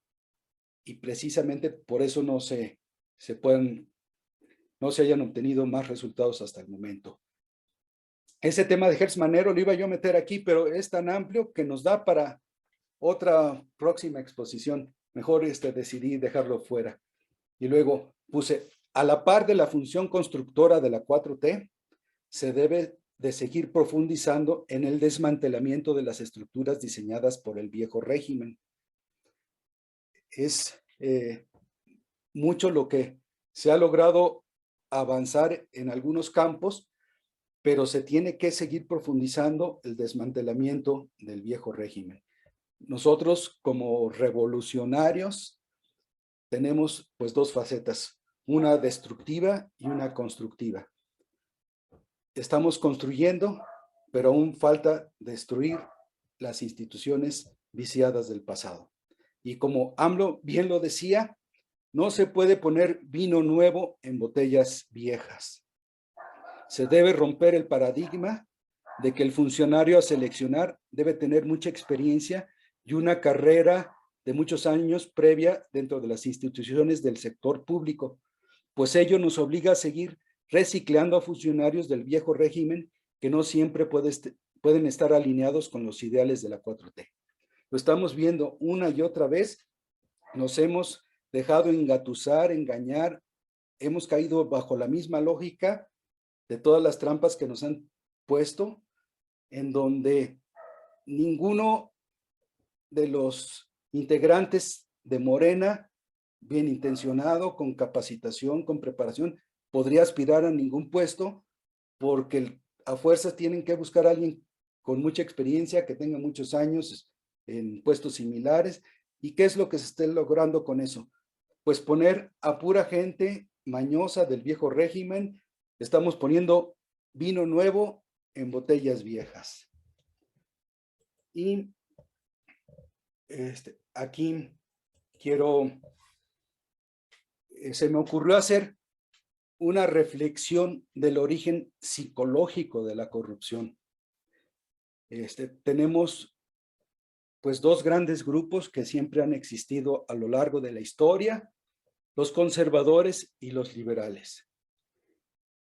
y precisamente por eso no se hayan obtenido más resultados hasta el momento. Ese tema de Hertz Manero lo iba yo a meter aquí, pero es tan amplio que nos da para otra próxima exposición. Mejor decidí dejarlo fuera. Y luego puse: a la par de la función constructora de la 4T, se debe de seguir profundizando en el desmantelamiento de las estructuras diseñadas por el viejo régimen. Es mucho lo que se ha logrado avanzar en algunos campos, pero se tiene que seguir profundizando el desmantelamiento del viejo régimen. Nosotros, como revolucionarios, tenemos pues dos facetas, una destructiva y una constructiva. Estamos construyendo, pero aún falta destruir las instituciones viciadas del pasado. Y como AMLO bien lo decía, no se puede poner vino nuevo en botellas viejas. Se debe romper el paradigma de que el funcionario a seleccionar debe tener mucha experiencia y una carrera de muchos años previa dentro de las instituciones del sector público, pues ello nos obliga a seguir reciclando a funcionarios del viejo régimen que no siempre pueden estar alineados con los ideales de la 4T. Lo estamos viendo una y otra vez, nos hemos dejado engatusar, engañar, hemos caído bajo la misma lógica de todas las trampas que nos han puesto, en donde ninguno de los integrantes de Morena, bien intencionado, con capacitación, con preparación, podría aspirar a ningún puesto, porque a fuerzas tienen que buscar a alguien con mucha experiencia, que tenga muchos años en puestos similares. ¿Y qué es lo que se está logrando con eso? Pues poner a pura gente mañosa del viejo régimen. Estamos poniendo vino nuevo en botellas viejas. Y aquí se me ocurrió hacer una reflexión del origen psicológico de la corrupción. Tenemos pues dos grandes grupos que siempre han existido a lo largo de la historia, los conservadores y los liberales.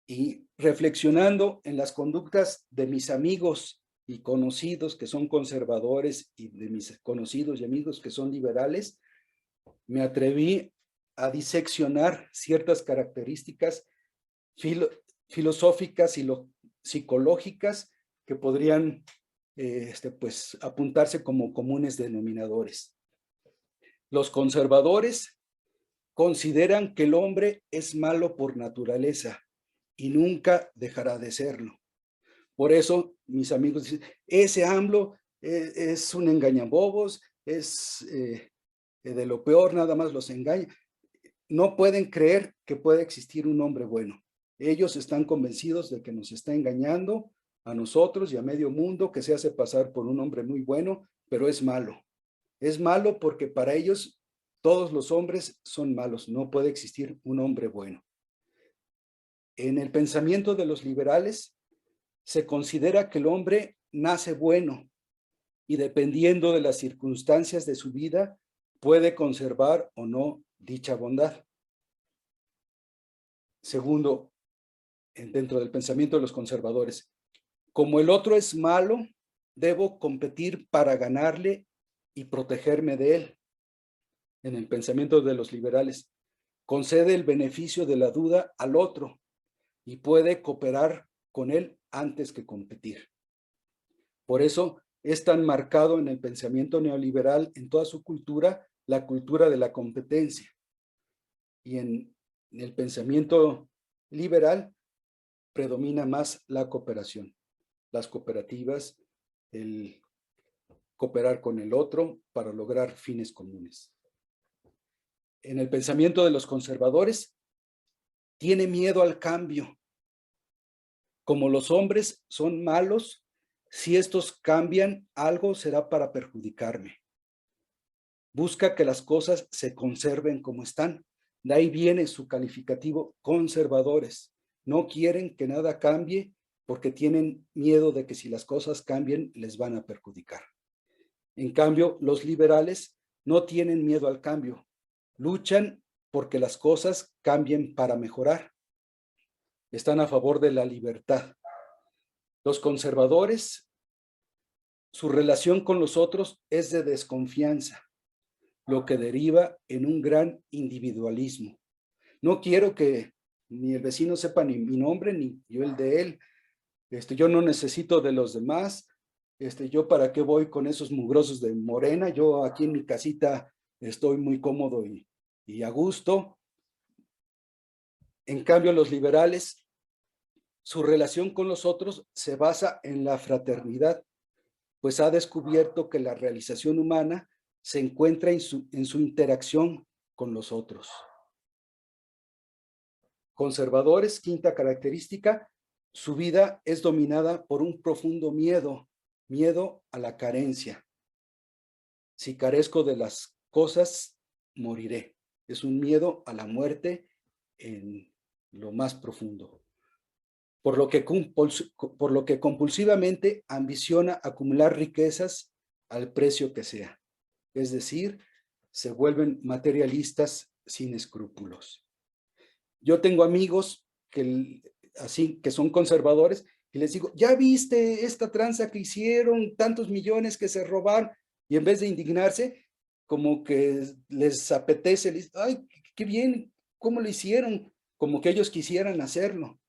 Y reflexionando en las conductas de mis amigos y conocidos que son conservadores y de mis conocidos y amigos que son liberales, me atreví a diseccionar ciertas características filosóficas y psicológicas que podrían pues, apuntarse como comunes denominadores. Los conservadores consideran que el hombre es malo por naturaleza y nunca dejará de serlo. Por eso, mis amigos dicen, ese AMLO es un engañabobos, es de lo peor, nada más los engaña. No pueden creer que pueda existir un hombre bueno. Ellos están convencidos de que nos está engañando a nosotros y a medio mundo, que se hace pasar por un hombre muy bueno, pero es malo. Es malo porque para ellos todos los hombres son malos, no puede existir un hombre bueno. En el pensamiento de los liberales se considera que el hombre nace bueno y dependiendo de las circunstancias de su vida puede conservar o no dicha bondad. Segundo, dentro del pensamiento de los conservadores, como el otro es malo, debo competir para ganarle y protegerme de él. En el pensamiento de los liberales, concede el beneficio de la duda al otro y puede cooperar con él antes que competir. Por eso es tan marcado en el pensamiento neoliberal, en toda su cultura, la cultura de la competencia. Y en el pensamiento liberal predomina más la cooperación, las cooperativas, el cooperar con el otro para lograr fines comunes. En el pensamiento de los conservadores, tiene miedo al cambio. Como los hombres son malos, si estos cambian, algo será para perjudicarme. Busca que las cosas se conserven como están. De ahí viene su calificativo, conservadores. No quieren que nada cambie porque tienen miedo de que si las cosas cambian, les van a perjudicar. En cambio, los liberales no tienen miedo al cambio. Luchan porque las cosas cambien para mejorar. Están a favor de la libertad. Los conservadores, su relación con los otros es de desconfianza, lo que deriva en un gran individualismo. No quiero que ni el vecino sepa ni mi nombre, ni yo el de él. Yo no necesito de los demás. Yo para qué voy con esos mugrosos de Morena. Yo aquí en mi casita estoy muy cómodo y a gusto. En cambio, los liberales, su relación con los otros se basa en la fraternidad, pues ha descubierto que la realización humana se encuentra en su interacción con los otros. Conservadores, quinta característica, su vida es dominada por un profundo miedo a la carencia. Si carezco de las cosas, moriré. Es un miedo a la muerte en lo más profundo. Por lo que compulsivamente ambiciona acumular riquezas al precio que sea. Es decir, se vuelven materialistas sin escrúpulos. Yo tengo amigos así, que son conservadores, y les digo, ¿ya viste esta tranza que hicieron, tantos millones que se robaron? Y en vez de indignarse, como que les apetece, les, ay, qué bien, ¿cómo lo hicieron? Como que ellos quisieran hacerlo,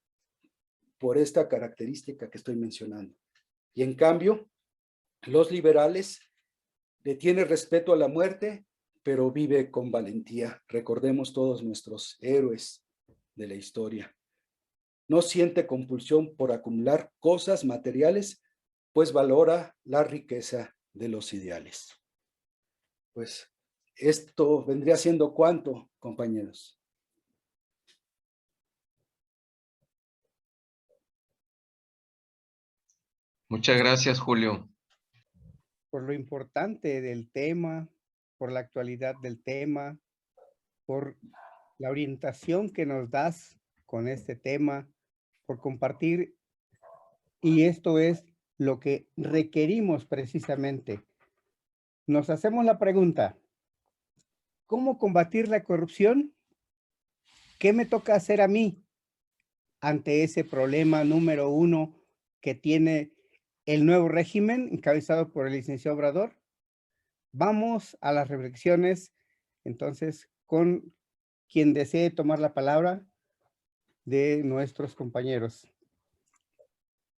por esta característica que estoy mencionando. Y en cambio, los liberales le tienen respeto a la muerte, pero vive con valentía. Recordemos todos nuestros héroes de la historia. No siente compulsión por acumular cosas materiales, pues valora la riqueza de los ideales. Pues esto vendría siendo ¿cuánto, compañeros? Muchas gracias, Julio. Por lo importante del tema, por la actualidad del tema, por la orientación que nos das con este tema, por compartir. Y esto es lo que requerimos precisamente. Nos hacemos la pregunta, ¿cómo combatir la corrupción? ¿Qué me toca hacer a mí ante ese problema número uno que tiene el nuevo régimen encabezado por el licenciado Obrador? Vamos a las reflexiones, entonces, con quien desee tomar la palabra de nuestros compañeros.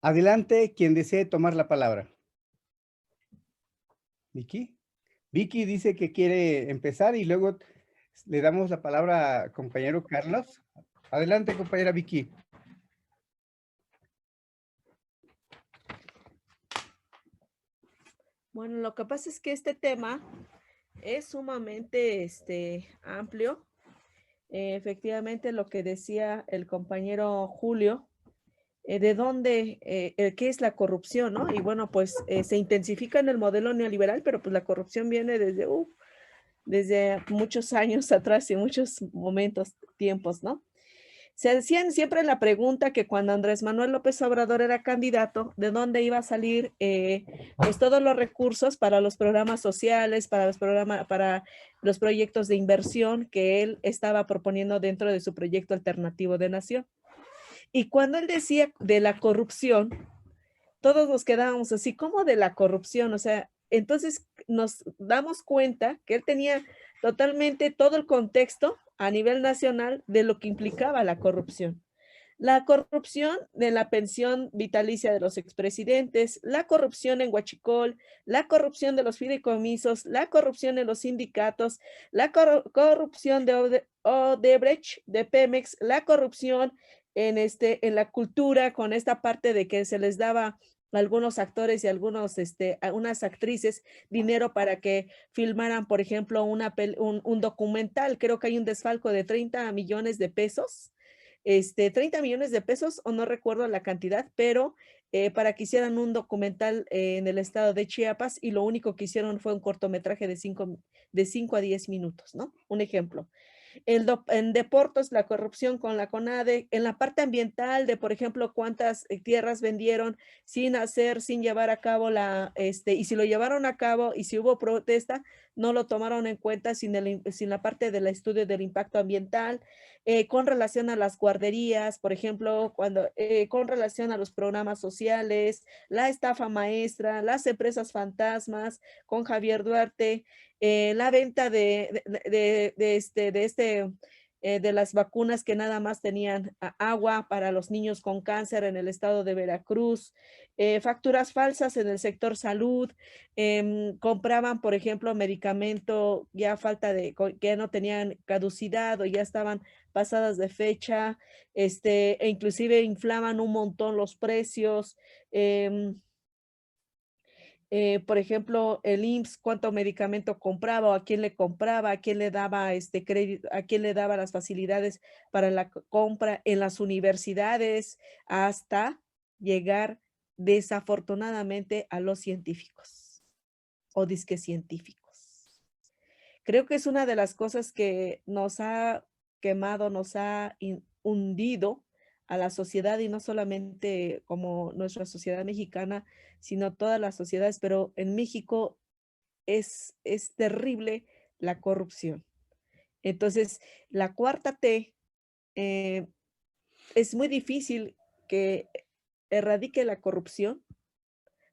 Adelante, quien desee tomar la palabra. Vicky. Vicky dice que quiere empezar y luego le damos la palabra a compañero Carlos. Adelante, compañera Vicky. Bueno, lo que pasa es que este tema es sumamente amplio. Efectivamente, lo que decía el compañero Julio, de dónde, qué es la corrupción, ¿no? Y bueno, pues se intensifica en el modelo neoliberal, pero pues la corrupción viene desde muchos años atrás y muchos momentos, tiempos, ¿no? Se hacían siempre la pregunta que cuando Andrés Manuel López Obrador era candidato, ¿de dónde iba a salir pues todos los recursos para los programas sociales, para los proyectos de inversión que él estaba proponiendo dentro de su proyecto alternativo de nación? Y cuando él decía de la corrupción, todos nos quedábamos así, ¿cómo de la corrupción? O sea, entonces nos damos cuenta que él tenía totalmente todo el contexto a nivel nacional de lo que implicaba la corrupción. La corrupción de la pensión vitalicia de los expresidentes, la corrupción en Huachicol, la corrupción de los fideicomisos, la corrupción en los sindicatos, la corrupción de Odebrecht, de Pemex, la corrupción en la cultura con esta parte de que se les daba a algunos actores y a unas actrices dinero para que filmaran, por ejemplo, un documental. Creo que hay un desfalco de 30 millones de pesos 30 millones de pesos, o no recuerdo la cantidad, pero para que hicieran un documental en el estado de Chiapas y lo único que hicieron fue un cortometraje de 5 a 10 minutos, ¿no? Un ejemplo. En deportes, la corrupción con la CONADE, en la parte ambiental de, por ejemplo, cuántas tierras vendieron sin llevar a cabo y si lo llevaron a cabo y si hubo protesta, no lo tomaron en cuenta sin la parte del estudio del impacto ambiental, con relación a las guarderías, por ejemplo, con relación a los programas sociales, la estafa maestra, las empresas fantasmas, con Javier Duarte, la venta de las vacunas que nada más tenían agua para los niños con cáncer en el estado de Veracruz, facturas falsas en el sector salud, compraban, por ejemplo, medicamento ya que ya no tenían caducidad o ya estaban pasadas de fecha, e inclusive inflaban un montón los precios. Por ejemplo, el IMSS, cuánto medicamento compraba, o a quién le compraba, a quién le daba crédito, a quién le daba las facilidades para la compra en las universidades, hasta llegar desafortunadamente a los científicos o disque científicos. Creo que es una de las cosas que nos ha quemado, nos ha hundido a la sociedad, y no solamente como nuestra sociedad mexicana, sino todas las sociedades, pero en México es terrible la corrupción. Entonces, la cuarta T eh, es muy difícil que erradique la corrupción,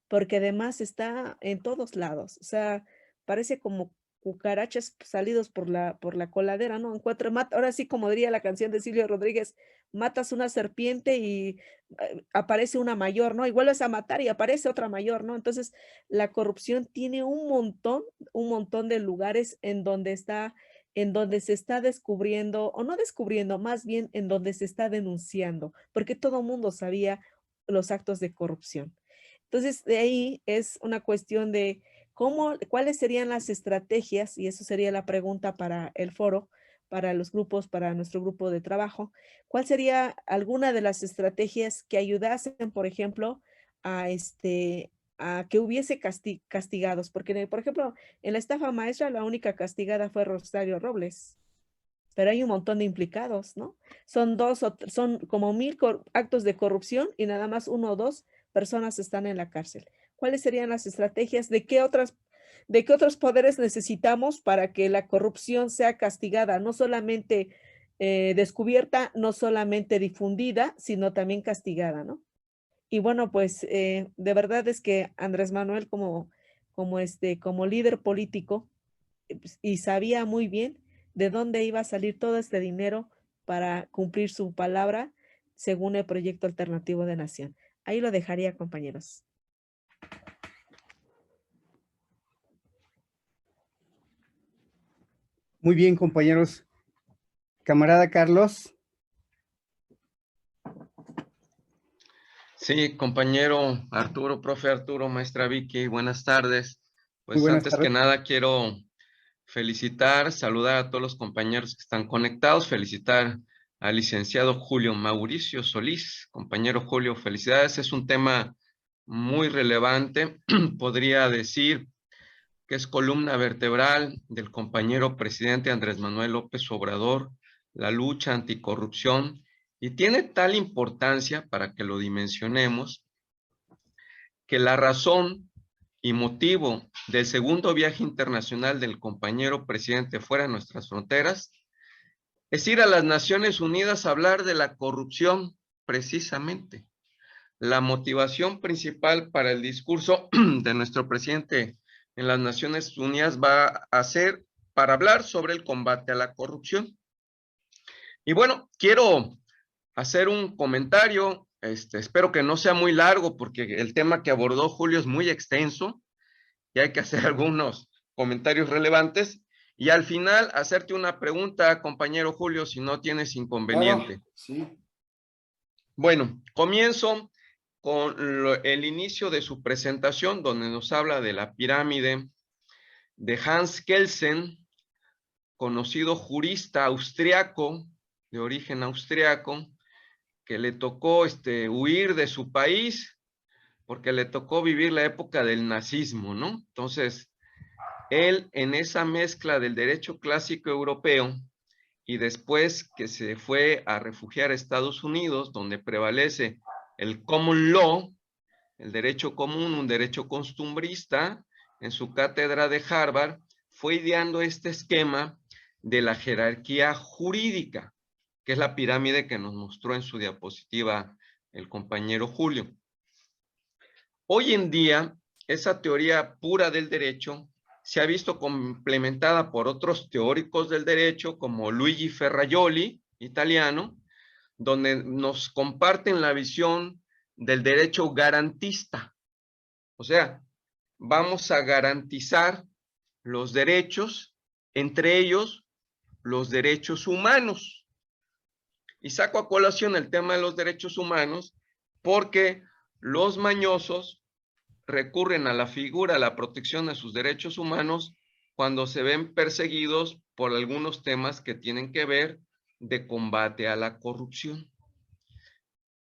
porque además está en todos lados. O sea, parece como cucarachas salidos por la coladera, ¿no? Ahora sí, como diría la canción de Silvio Rodríguez, matas una serpiente y aparece una mayor, ¿no? Y vuelves a matar y aparece otra mayor, ¿no? Entonces, la corrupción tiene un montón de lugares en donde se está descubriendo, o no descubriendo, más bien en donde se está denunciando, porque todo el mundo sabía los actos de corrupción. Entonces, de ahí es una cuestión de cuáles serían las estrategias, y eso sería la pregunta para el foro, para los grupos, para nuestro grupo de trabajo. ¿Cuál sería alguna de las estrategias que ayudasen, por ejemplo, a que hubiese castigados? Porque, por ejemplo, en la estafa maestra, la única castigada fue Rosario Robles, pero hay un montón de implicados, ¿no? Son como 1000 actos de corrupción y nada más 1 o 2 personas están en la cárcel. ¿Cuáles serían las estrategias? ¿De qué otros poderes necesitamos para que la corrupción sea castigada? No solamente descubierta, no solamente difundida, sino también castigada, ¿no? Y bueno, pues de verdad es que Andrés Manuel como líder político, pues, y sabía muy bien de dónde iba a salir todo este dinero para cumplir su palabra según el proyecto alternativo de nación. Ahí lo dejaría, compañeros. Muy bien, compañeros. Camarada Carlos. Sí, compañero Arturo, profe Arturo, maestra Vicky, buenas tardes. Muy Pues buenas antes que tardes. nada quiero felicitar, saludar a todos los compañeros que están conectados, felicitar al licenciado Julio Mauricio Solís. Compañero Julio, felicidades, es un tema muy relevante, podría decir que es columna vertebral del compañero presidente Andrés Manuel López Obrador, la lucha anticorrupción, y tiene tal importancia para que lo dimensionemos, que la razón y motivo del segundo viaje internacional del compañero presidente fuera de nuestras fronteras es ir a las Naciones Unidas a hablar de la corrupción, precisamente. La motivación principal para el discurso de nuestro presidente en las Naciones Unidas va a ser para hablar sobre el combate a la corrupción. Y bueno, quiero hacer un comentario, espero que no sea muy largo porque el tema que abordó Julio es muy extenso y hay que hacer algunos comentarios relevantes. Y al final hacerte una pregunta, compañero Julio, si no tienes inconveniente. Claro, sí. Bueno, comienzo con el inicio de su presentación, donde nos habla de la pirámide de Hans Kelsen, conocido jurista austriaco, de origen austriaco, que le tocó huir de su país porque le tocó vivir la época del nazismo, ¿no? Entonces, él en esa mezcla del derecho clásico europeo y después que se fue a refugiar a Estados Unidos, donde prevalece el common law, el derecho común, un derecho costumbrista, en su cátedra de Harvard, fue ideando este esquema de la jerarquía jurídica, que es la pirámide que nos mostró en su diapositiva el compañero Julio. Hoy en día, esa teoría pura del derecho se ha visto complementada por otros teóricos del derecho, como Luigi Ferrajoli, italiano, donde nos comparten la visión del derecho garantista. O sea, vamos a garantizar los derechos, entre ellos los derechos humanos. Y saco a colación el tema de los derechos humanos porque los mañosos recurren a la figura, a la protección de sus derechos humanos cuando se ven perseguidos por algunos temas que tienen que ver de combate a la corrupción.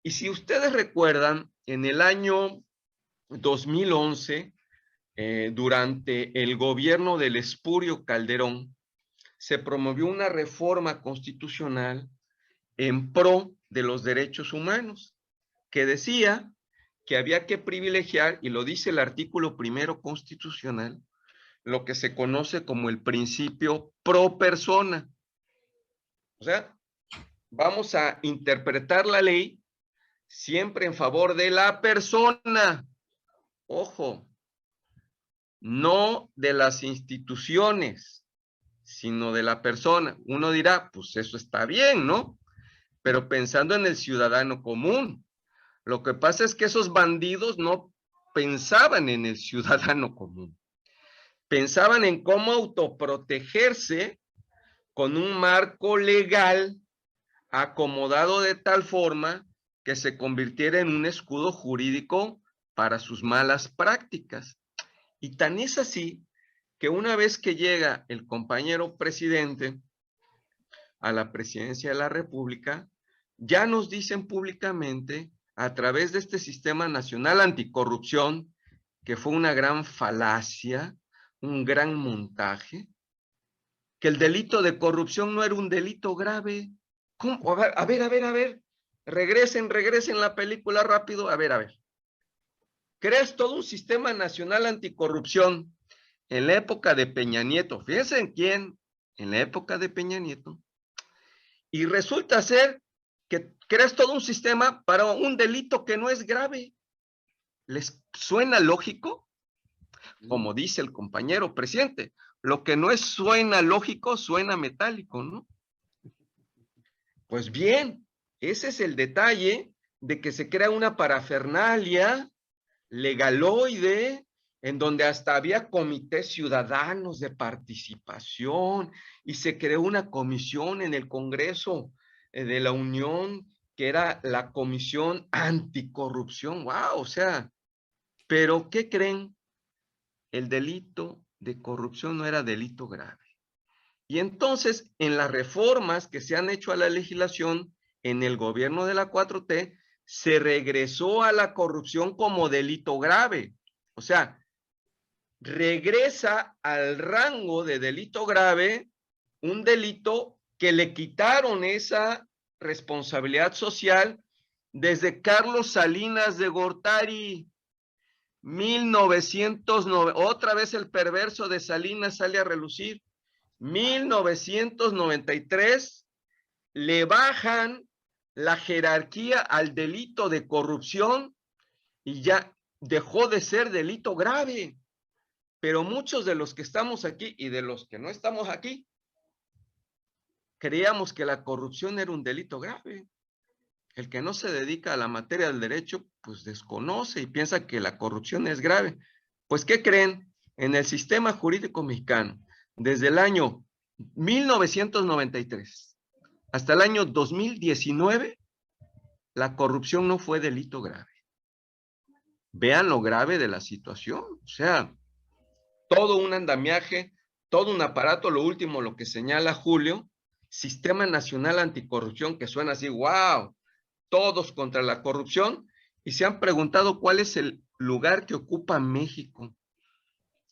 Y si ustedes recuerdan, en el año 2011, durante el gobierno del Espurio Calderón, se promovió una reforma constitucional en pro de los derechos humanos, que decía que había que privilegiar, y lo dice el artículo primero constitucional, lo que se conoce como el principio pro persona. O sea, vamos a interpretar la ley siempre en favor de la persona. Ojo, no de las instituciones, sino de la persona. Uno dirá, pues eso está bien, ¿no? Pero pensando en el ciudadano común. Lo que pasa es que esos bandidos no pensaban en el ciudadano común. Pensaban en cómo autoprotegerse con un marco legal acomodado de tal forma que se convirtiera en un escudo jurídico para sus malas prácticas. Y tan es así que una vez que llega el compañero presidente a la presidencia de la República, ya nos dicen públicamente, a través de este Sistema Nacional Anticorrupción, que fue una gran falacia, un gran montaje, que el delito de corrupción no era un delito grave. ¿Cómo? A ver. Regresen la película rápido. A ver. Creas todo un Sistema Nacional Anticorrupción en la época de Peña Nieto. Fíjense en quién, en la época de Peña Nieto. Y resulta ser que creas todo un sistema para un delito que no es grave. ¿Les suena lógico? Como dice el compañero presidente, lo que no suena lógico, suena metálico, ¿no? Pues bien, ese es el detalle de que se crea una parafernalia legaloide, en donde hasta había comités ciudadanos de participación, y se creó una comisión en el Congreso de la Unión, que era la Comisión Anticorrupción. ¡Wow! O sea, ¿pero qué creen? El delito de corrupción no era delito grave. Y entonces, en las reformas que se han hecho a la legislación en el gobierno de la 4T, se regresó a la corrupción como delito grave. O sea, regresa al rango de delito grave un delito que le quitaron esa responsabilidad social desde Carlos Salinas de Gortari. 1909, otra vez el perverso de Salinas sale a relucir. 1993 le bajan la jerarquía al delito de corrupción y ya dejó de ser delito grave. Pero muchos de los que estamos aquí y de los que no estamos aquí, creíamos que la corrupción era un delito grave. El que no se dedica a la materia del derecho, pues desconoce y piensa que la corrupción es grave. Pues, ¿qué creen? En el sistema jurídico mexicano, desde el año 1993 hasta el año 2019, la corrupción no fue delito grave. Vean lo grave de la situación. O sea, todo un andamiaje, todo un aparato, lo último, lo que señala Julio, Sistema Nacional Anticorrupción, que suena así, wow, todos contra la corrupción, y se han preguntado cuál es el lugar que ocupa México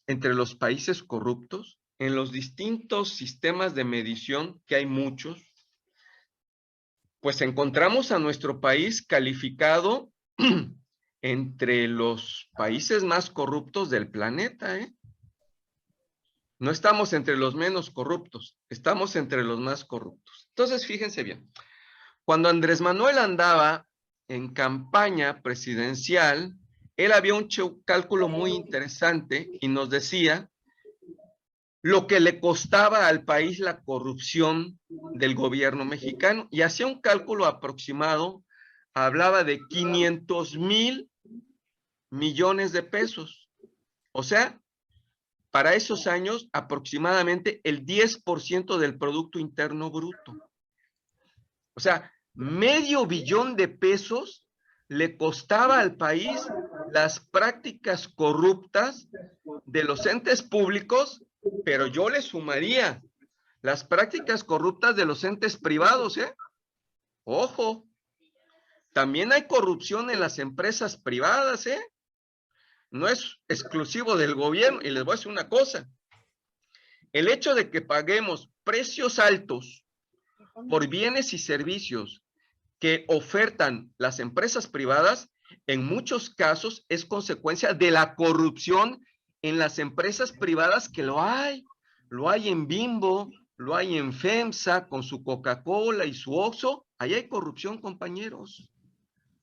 entre los países corruptos, en los distintos sistemas de medición, que hay muchos. Pues encontramos a nuestro país calificado entre los países más corruptos del planeta, ¿eh? No estamos entre los menos corruptos, estamos entre los más corruptos. Entonces, fíjense bien, cuando Andrés Manuel andaba en campaña presidencial, él había un cálculo muy interesante y nos decía lo que le costaba al país la corrupción del gobierno mexicano, y hacía un cálculo aproximado, hablaba de 500,000 millones de pesos. O sea, para esos años, aproximadamente el 10% del Producto Interno Bruto. O sea, $500 millones de pesos le costaba al país las prácticas corruptas de los entes públicos, pero yo le sumaría las prácticas corruptas de los entes privados, ¿eh? Ojo, también hay corrupción en las empresas privadas, ¿eh? No es exclusivo del gobierno. Y les voy a decir una cosa, el hecho de que paguemos precios altos por bienes y servicios que ofertan las empresas privadas, en muchos casos es consecuencia de la corrupción en las empresas privadas, que lo hay en Bimbo, lo hay en FEMSA con su Coca-Cola y su Oxxo, ahí hay corrupción, compañeros,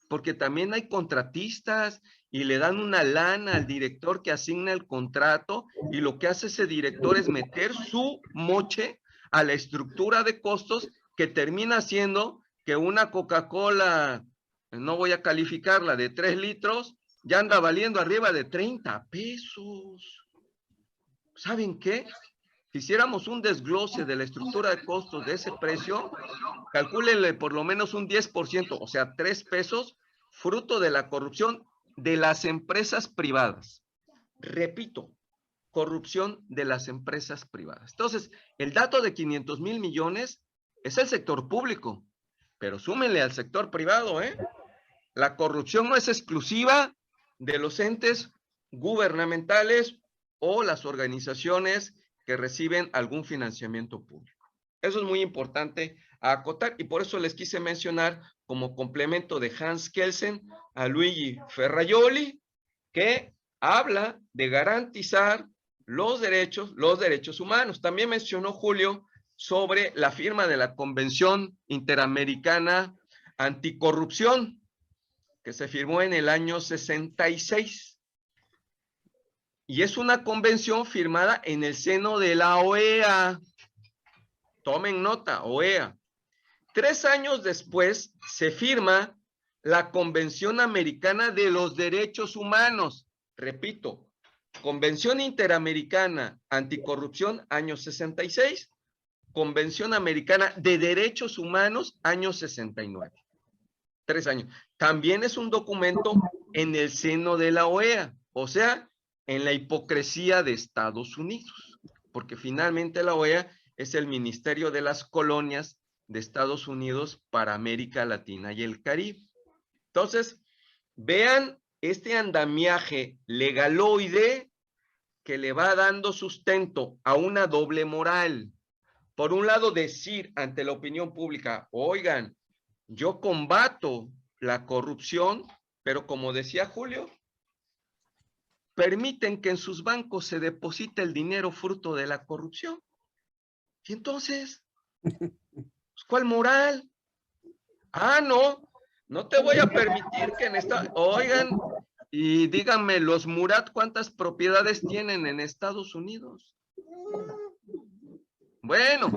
porque también hay contratistas y le dan una lana al director que asigna el contrato y lo que hace ese director es meter su moche a la estructura de costos que termina haciendo que una Coca-Cola, no voy a calificarla, de 3 litros, ya anda valiendo arriba de 30 pesos. ¿Saben qué? Si hiciéramos un desglose de la estructura de costos de ese precio, calcúlenle por lo menos un 10%, o sea, 3 pesos, fruto de la corrupción de las empresas privadas. Repito, corrupción de las empresas privadas. Entonces, el dato de 500,000 millones es el sector público, pero súmenle al sector privado, ¿eh? La corrupción no es exclusiva de los entes gubernamentales o las organizaciones que reciben algún financiamiento público. Eso es muy importante acotar y por eso les quise mencionar como complemento de Hans Kelsen a Luigi Ferrajoli, que habla de garantizar los derechos humanos. También mencionó Julio sobre la firma de la Convención Interamericana Anticorrupción, que se firmó en el año 66. Y es una convención firmada en el seno de la OEA. Tomen nota, OEA. 3 años después se firma la Convención Americana de los Derechos Humanos. Repito, Convención Interamericana Anticorrupción, año 66. Convención Americana de Derechos Humanos, año 69. 3 años. También es un documento en el seno de la OEA, o sea, en la hipocresía de Estados Unidos, porque finalmente la OEA es el Ministerio de las Colonias de Estados Unidos para América Latina y el Caribe. Entonces, vean este andamiaje legaloide que le va dando sustento a una doble moral. Por un lado, decir ante la opinión pública, oigan, yo combato la corrupción, pero como decía Julio, permiten que en sus bancos se deposite el dinero fruto de la corrupción. Y entonces, ¿cuál moral? Ah, no te voy a permitir que en esta... Oigan, y díganme, los Murat, ¿cuántas propiedades tienen en Estados Unidos? Bueno,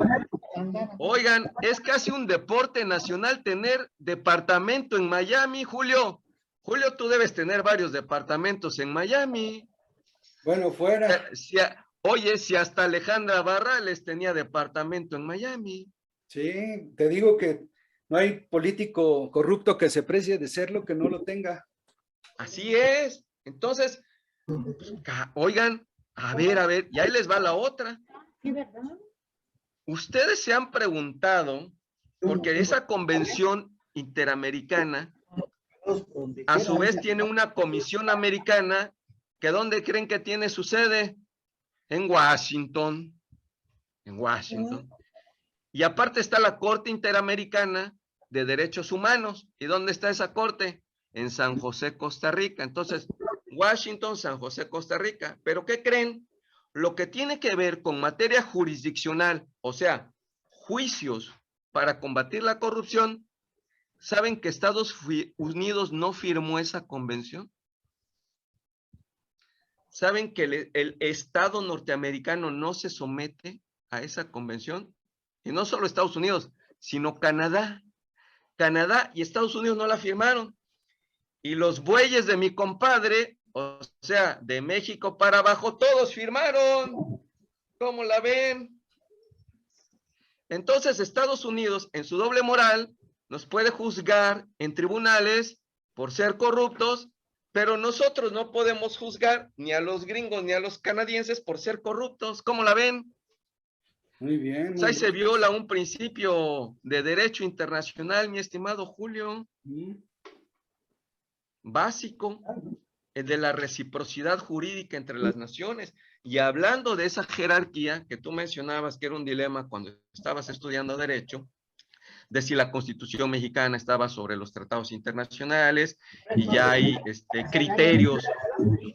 oigan, es casi un deporte nacional tener departamento en Miami, Julio. Julio, tú debes tener varios departamentos en Miami. Bueno, fuera. Oye, si hasta Alejandra Barrales tenía departamento en Miami. Sí, te digo que no hay político corrupto que se precie de serlo que no lo tenga. Así es. Entonces, oigan, a ver, y ahí les va la otra. Ustedes se han preguntado, porque esa convención interamericana, a su vez tiene una comisión americana, que ¿dónde creen que tiene su sede? En Washington. En Washington. Y aparte está la Corte Interamericana de Derechos Humanos. ¿Y dónde está esa corte? En San José, Costa Rica. Entonces, Washington, San José, Costa Rica. ¿Pero qué creen? Lo que tiene que ver con materia jurisdiccional, o sea, juicios para combatir la corrupción, ¿saben que Estados Unidos no firmó esa convención? ¿Saben que el Estado norteamericano no se somete a esa convención? Y no solo Estados Unidos, sino Canadá. Canadá y Estados Unidos no la firmaron. Y los bueyes de mi compadre, o sea, de México para abajo, todos firmaron. ¿Cómo la ven? Entonces, Estados Unidos, en su doble moral, nos puede juzgar en tribunales por ser corruptos, pero nosotros no podemos juzgar ni a los gringos ni a los canadienses por ser corruptos. ¿Cómo la ven? Muy bien. Ahí se viola un principio de derecho internacional, mi estimado Julio. Básico, el de la reciprocidad jurídica entre las naciones. Y hablando de esa jerarquía que tú mencionabas, que era un dilema cuando estabas estudiando derecho, de si la Constitución mexicana estaba sobre los tratados internacionales, y ya hay criterios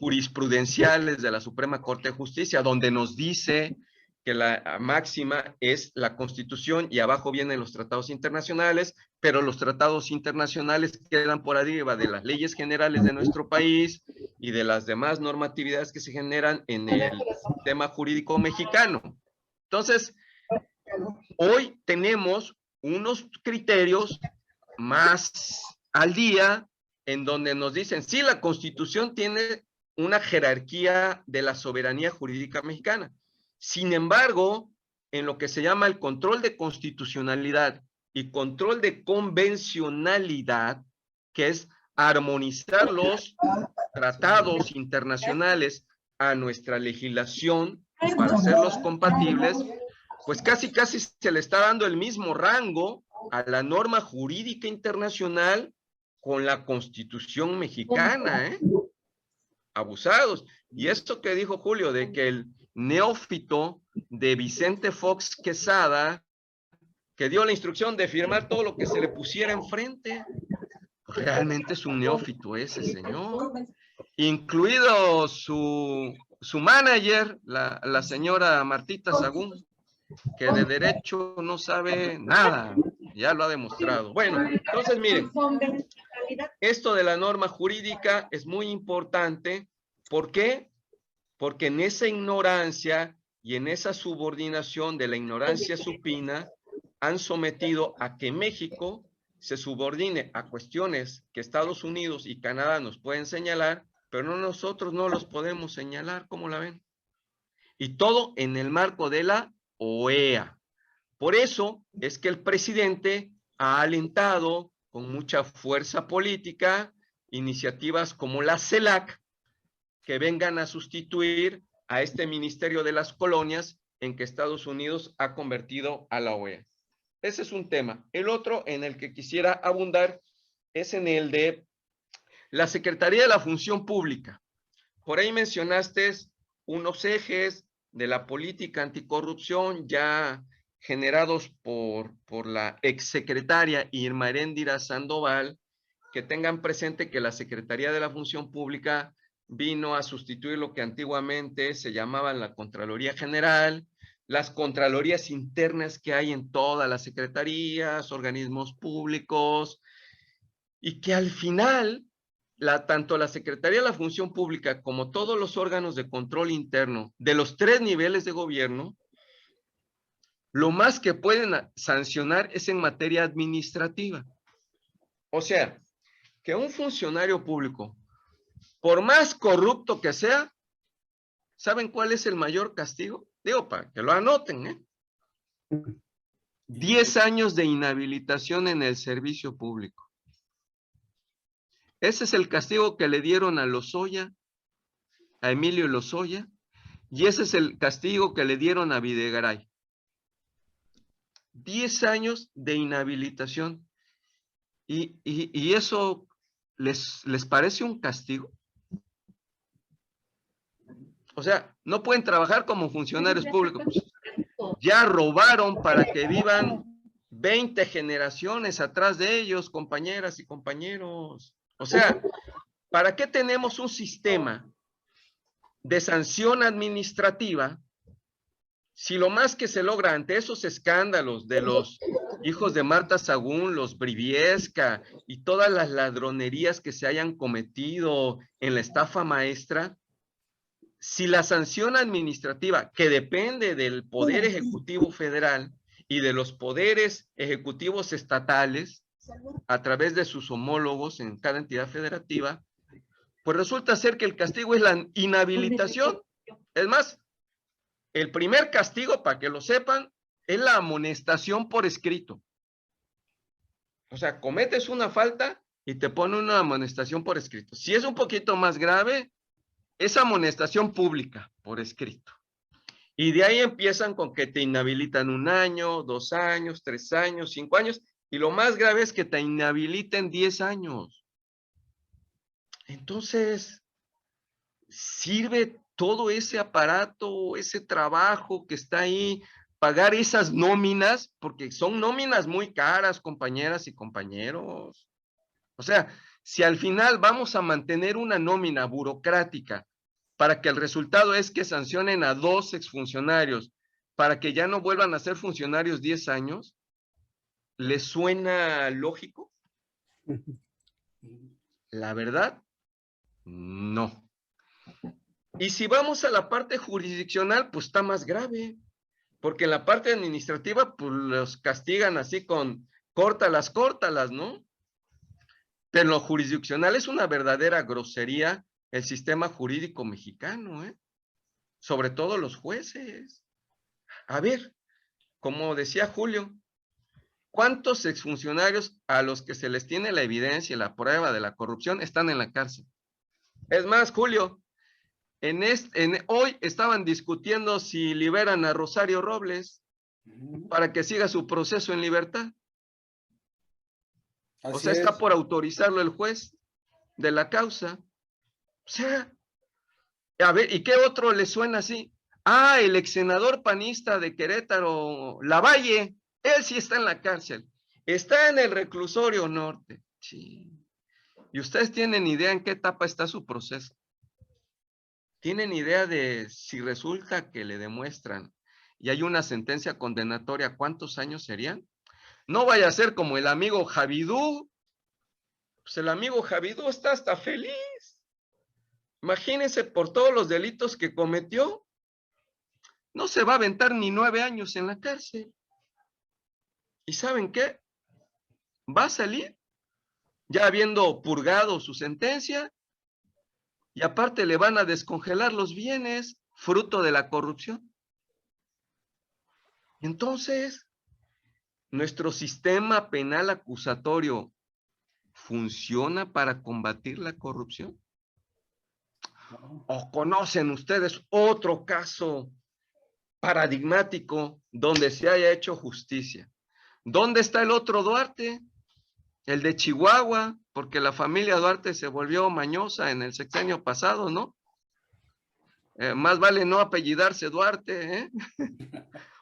jurisprudenciales de la Suprema Corte de Justicia, donde nos dice que la máxima es la Constitución y abajo vienen los tratados internacionales, pero los tratados internacionales quedan por arriba de las leyes generales de nuestro país y de las demás normatividades que se generan en el sistema jurídico mexicano. Entonces, hoy tenemos unos criterios más al día en donde nos dicen, sí, la Constitución tiene una jerarquía de la soberanía jurídica mexicana. Sin embargo, en lo que se llama el control de constitucionalidad y control de convencionalidad, que es armonizar los tratados internacionales a nuestra legislación para hacerlos compatibles, pues casi se le está dando el mismo rango a la norma jurídica internacional con la Constitución mexicana, ¿eh? Abusados. Y esto que dijo Julio, de que el neófito de Vicente Fox Quesada, que dio la instrucción de firmar todo lo que se le pusiera enfrente, realmente es un neófito ese señor, incluido su manager, la señora Martita Sagún, que de derecho no sabe nada, ya lo ha demostrado. Bueno, entonces miren, esto de la norma jurídica es muy importante. ¿Por qué? Porque en esa ignorancia y en esa subordinación de la ignorancia supina han sometido a que México se subordine a cuestiones que Estados Unidos y Canadá nos pueden señalar, pero nosotros no los podemos señalar, ¿cómo la ven? Y todo en el marco de la OEA. Por eso es que el presidente ha alentado con mucha fuerza política iniciativas como la CELAC, que vengan a sustituir a este Ministerio de las Colonias en que Estados Unidos ha convertido a la OEA. Ese es un tema. El otro en el que quisiera abundar es en el de la Secretaría de la Función Pública. Por ahí mencionaste unos ejes de la política anticorrupción ya generados por la exsecretaria Irma Heréndira Sandoval, que tengan presente que la Secretaría de la Función Pública vino a sustituir lo que antiguamente se llamaba la Contraloría General, las contralorías internas que hay en todas las secretarías, organismos públicos, y que al final, tanto la Secretaría de la Función Pública como todos los órganos de control interno de los 3 niveles de gobierno, lo más que pueden sancionar es en materia administrativa. O sea, que un funcionario público, por más corrupto que sea, ¿saben cuál es el mayor castigo? Digo, para que lo anoten, ¿eh? 10 años de inhabilitación en el servicio público. Ese es el castigo que le dieron a Lozoya, a Emilio Lozoya, y ese es el castigo que le dieron a Videgaray. 10 años de inhabilitación. ¿Y eso les parece un castigo? O sea, no pueden trabajar como funcionarios públicos. Ya robaron para que vivan 20 generaciones atrás de ellos, compañeras y compañeros. O sea, ¿para qué tenemos un sistema de sanción administrativa si lo más que se logra ante esos escándalos de los hijos de Marta Sagún, los Briviesca y todas las ladronerías que se hayan cometido en la estafa maestra, si la sanción administrativa, que depende del Poder Ejecutivo Federal y de los poderes ejecutivos estatales, a través de sus homólogos en cada entidad federativa, pues resulta ser que el castigo es la inhabilitación. Es más, el primer castigo, para que lo sepan, es la amonestación por escrito. O sea, cometes una falta y te pone una amonestación por escrito. Si es un poquito más grave, es amonestación pública por escrito. Y de ahí empiezan con que te inhabilitan 1 año, 2 años, 3 años, 5 años, y lo más grave es que te inhabiliten 10 años. Entonces, ¿sirve todo ese aparato, ese trabajo que está ahí, pagar esas nóminas? Porque son nóminas muy caras, compañeras y compañeros. O sea, si al final vamos a mantener una nómina burocrática para que el resultado es que sancionen a 2 exfuncionarios para que ya no vuelvan a ser funcionarios 10 años, ¿les suena lógico? La verdad, no. Y si vamos a la parte jurisdiccional, pues está más grave, porque en la parte administrativa, pues los castigan así con córtalas, ¿no? Pero en lo jurisdiccional es una verdadera grosería el sistema jurídico mexicano, ¿eh? Sobre todo los jueces. A ver, como decía Julio, ¿cuántos exfuncionarios a los que se les tiene la evidencia y la prueba de la corrupción están en la cárcel? Es más, Julio, hoy estaban discutiendo si liberan a Rosario Robles para que siga su proceso en libertad. O sea, está por autorizarlo el juez de la causa. O sea, a ver, ¿y qué otro le suena así? Ah, el ex senador panista de Querétaro, Lavalle, él sí está en la cárcel. Está en el reclusorio norte. Sí. ¿Y ustedes tienen idea en qué etapa está su proceso? ¿Tienen idea de si resulta que le demuestran y hay una sentencia condenatoria, cuántos años serían? No vaya a ser como el amigo Javidú. Pues el amigo Javidú está hasta feliz. Imagínense por todos los delitos que cometió. No se va a aventar ni 9 años en la cárcel. ¿Y saben qué? Va a salir ya habiendo purgado su sentencia y aparte le van a descongelar los bienes fruto de la corrupción. Entonces, ¿nuestro sistema penal acusatorio funciona para combatir la corrupción? ¿O conocen ustedes otro caso paradigmático donde se haya hecho justicia? ¿Dónde está el otro Duarte? El de Chihuahua, porque la familia Duarte se volvió mañosa en el sexenio pasado, ¿no? Más vale no apellidarse Duarte, ¿eh?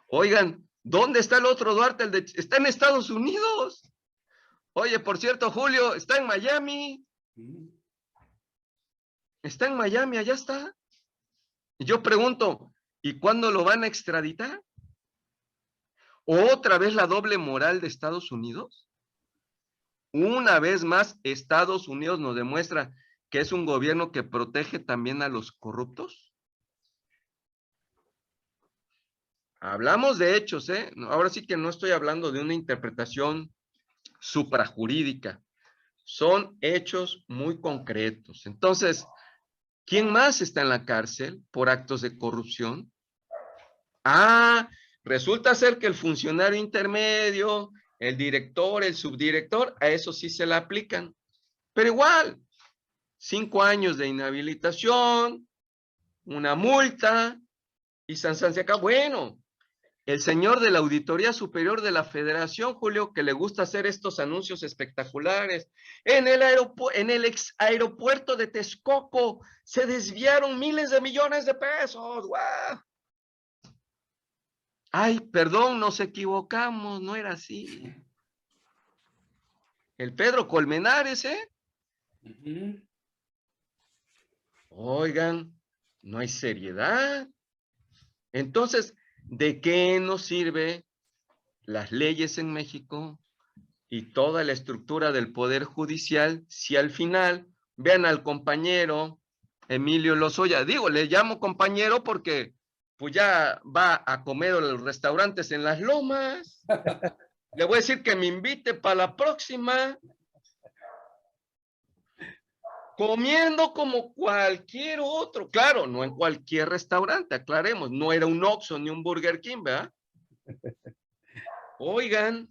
Oigan, ¿dónde está el otro Duarte? Está en Estados Unidos. Oye, por cierto, Julio, está en Miami. Está en Miami, allá está. Y yo pregunto, ¿y cuándo lo van a extraditar? ¿Otra vez la doble moral de Estados Unidos? Una vez más, Estados Unidos nos demuestra que es un gobierno que protege también a los corruptos. Hablamos de hechos, ¿eh? Ahora sí que no estoy hablando de una interpretación suprajurídica. Son hechos muy concretos. Entonces, ¿quién más está en la cárcel por actos de corrupción? Ah, resulta ser que el funcionario intermedio, el director, el subdirector, a eso sí se le aplican. Pero igual, 5 años de inhabilitación, una multa y se acaba. Bueno, el señor de la Auditoría Superior de la Federación, Julio, que le gusta hacer estos anuncios espectaculares, en el ex aeropuerto de Texcoco se desviaron miles de millones de pesos. ¡Guau! Ay, perdón, nos equivocamos, no era así. El Pedro Colmenares, ¿eh? Oigan, no hay seriedad. Entonces, ¿de qué nos sirve las leyes en México y toda la estructura del Poder Judicial si al final vean al compañero Emilio Lozoya? Digo, le llamo compañero porque pues ya va a comer a los restaurantes en Las Lomas. Le voy a decir que me invite para la próxima. Comiendo como cualquier otro. Claro, no en cualquier restaurante, aclaremos. No era un Oxxo ni un Burger King, ¿verdad? Oigan,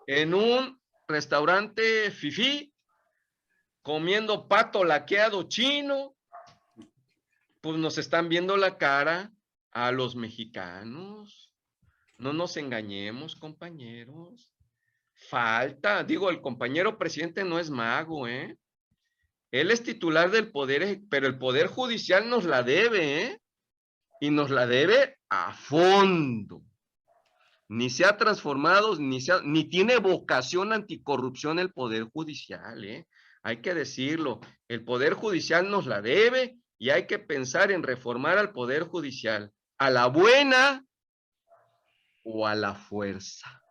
en un restaurante fifí, comiendo pato laqueado chino, pues nos están viendo la cara a los mexicanos. No nos engañemos, compañeros. Falta, digo, el compañero presidente no es mago, ¿eh? Él es titular del poder, pero el poder judicial nos la debe, ¿eh? Y nos la debe a fondo. Ni se ha transformado, ni tiene vocación anticorrupción el poder judicial, ¿eh? Hay que decirlo. El poder judicial nos la debe y hay que pensar en reformar al poder judicial. ¿A la buena o a la fuerza?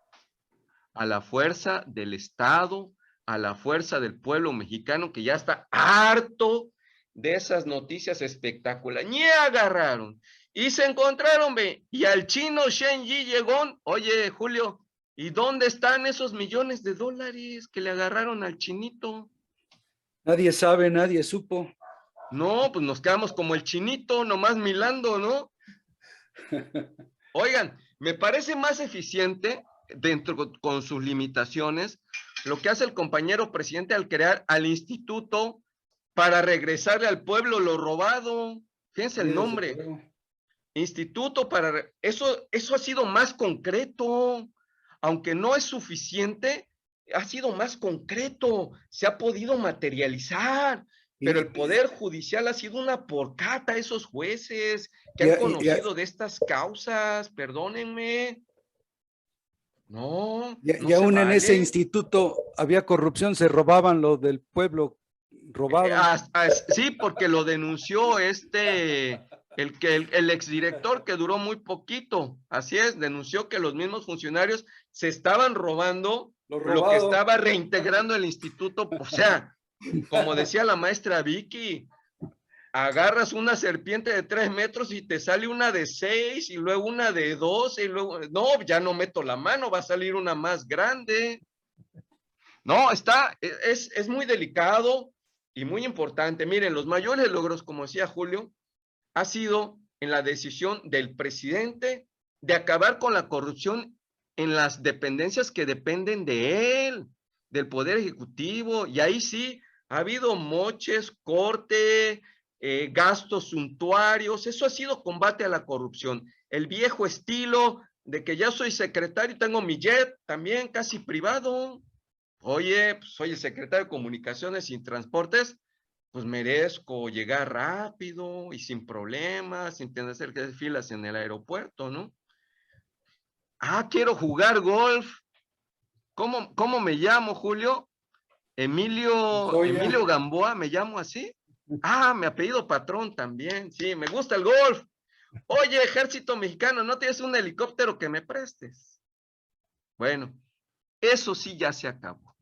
A la fuerza del Estado, a la fuerza del pueblo mexicano que ya está harto de esas noticias espectaculares. Ni agarraron y se encontraron, ve, y al chino Shen Yi llegó. Oye, Julio, ¿y dónde están esos millones de dólares que le agarraron al chinito? Nadie sabe, nadie supo. No, pues nos quedamos como el chinito, nomás milando, ¿no? Oigan, me parece más eficiente, dentro con sus limitaciones, lo que hace el compañero presidente al crear al instituto para regresarle al pueblo lo robado. Fíjense el nombre. Instituto para... Eso ha sido más concreto. Aunque no es suficiente, ha sido más concreto. Se ha podido materializar. Pero el Poder Judicial ha sido una porcata, esos jueces que han conocido de estas causas, perdónenme. No, y aún en ese instituto había corrupción, se robaban lo del pueblo robado. Sí, porque lo denunció el exdirector que duró muy poquito. Así es, denunció que los mismos funcionarios se estaban robando lo que estaba reintegrando el instituto. O sea, como decía la maestra Vicky, agarras una serpiente de 3 metros y te sale una de 6 y luego una de 12 y luego, no, ya no meto la mano, va a salir una más grande. No, es muy delicado y muy importante. Miren, los mayores logros, como decía Julio, ha sido en la decisión del presidente de acabar con la corrupción en las dependencias que dependen de él, del Poder Ejecutivo, y ahí sí ha habido moches, corte, gastos suntuarios. Eso ha sido combate a la corrupción. El viejo estilo de que ya soy secretario y tengo mi jet también casi privado. Oye, pues soy el secretario de Comunicaciones y Transportes, pues merezco llegar rápido y sin problemas, sin tener que hacer filas en el aeropuerto, ¿no? Quiero jugar golf. ¿Cómo me llamo, Julio? Emilio Gamboa, ¿me llamo así? Mi apellido patrón también, sí, me gusta el golf. Oye, Ejército Mexicano, ¿no tienes un helicóptero que me prestes? Bueno, eso sí ya se acabó,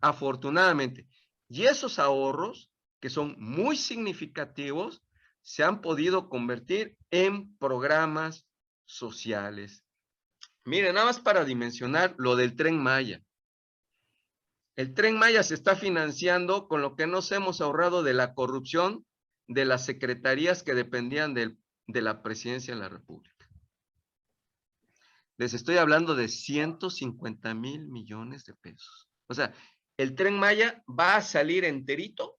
afortunadamente. Y esos ahorros, que son muy significativos, se han podido convertir en programas sociales. Miren, nada más para dimensionar lo del Tren Maya. El Tren Maya se está financiando con lo que nos hemos ahorrado de la corrupción de las secretarías que dependían de la Presidencia de la República. Les estoy hablando de 150,000 millones de pesos. O sea, el Tren Maya va a salir enterito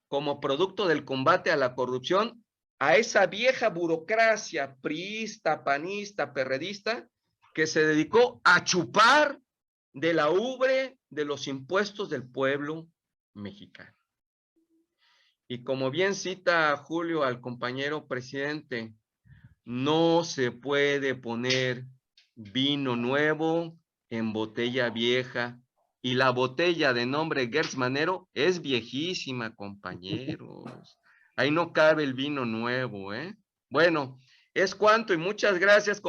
como producto del combate a la corrupción, a esa vieja burocracia priista, panista, perredista, que se dedicó a chupar de la ubre de los impuestos del pueblo mexicano. Y como bien cita Julio al compañero presidente, no se puede poner vino nuevo en botella vieja. Y la botella de nombre Gertz Manero es viejísima, compañeros. Ahí no cabe el vino nuevo, ¿eh? Bueno, es cuanto y muchas gracias.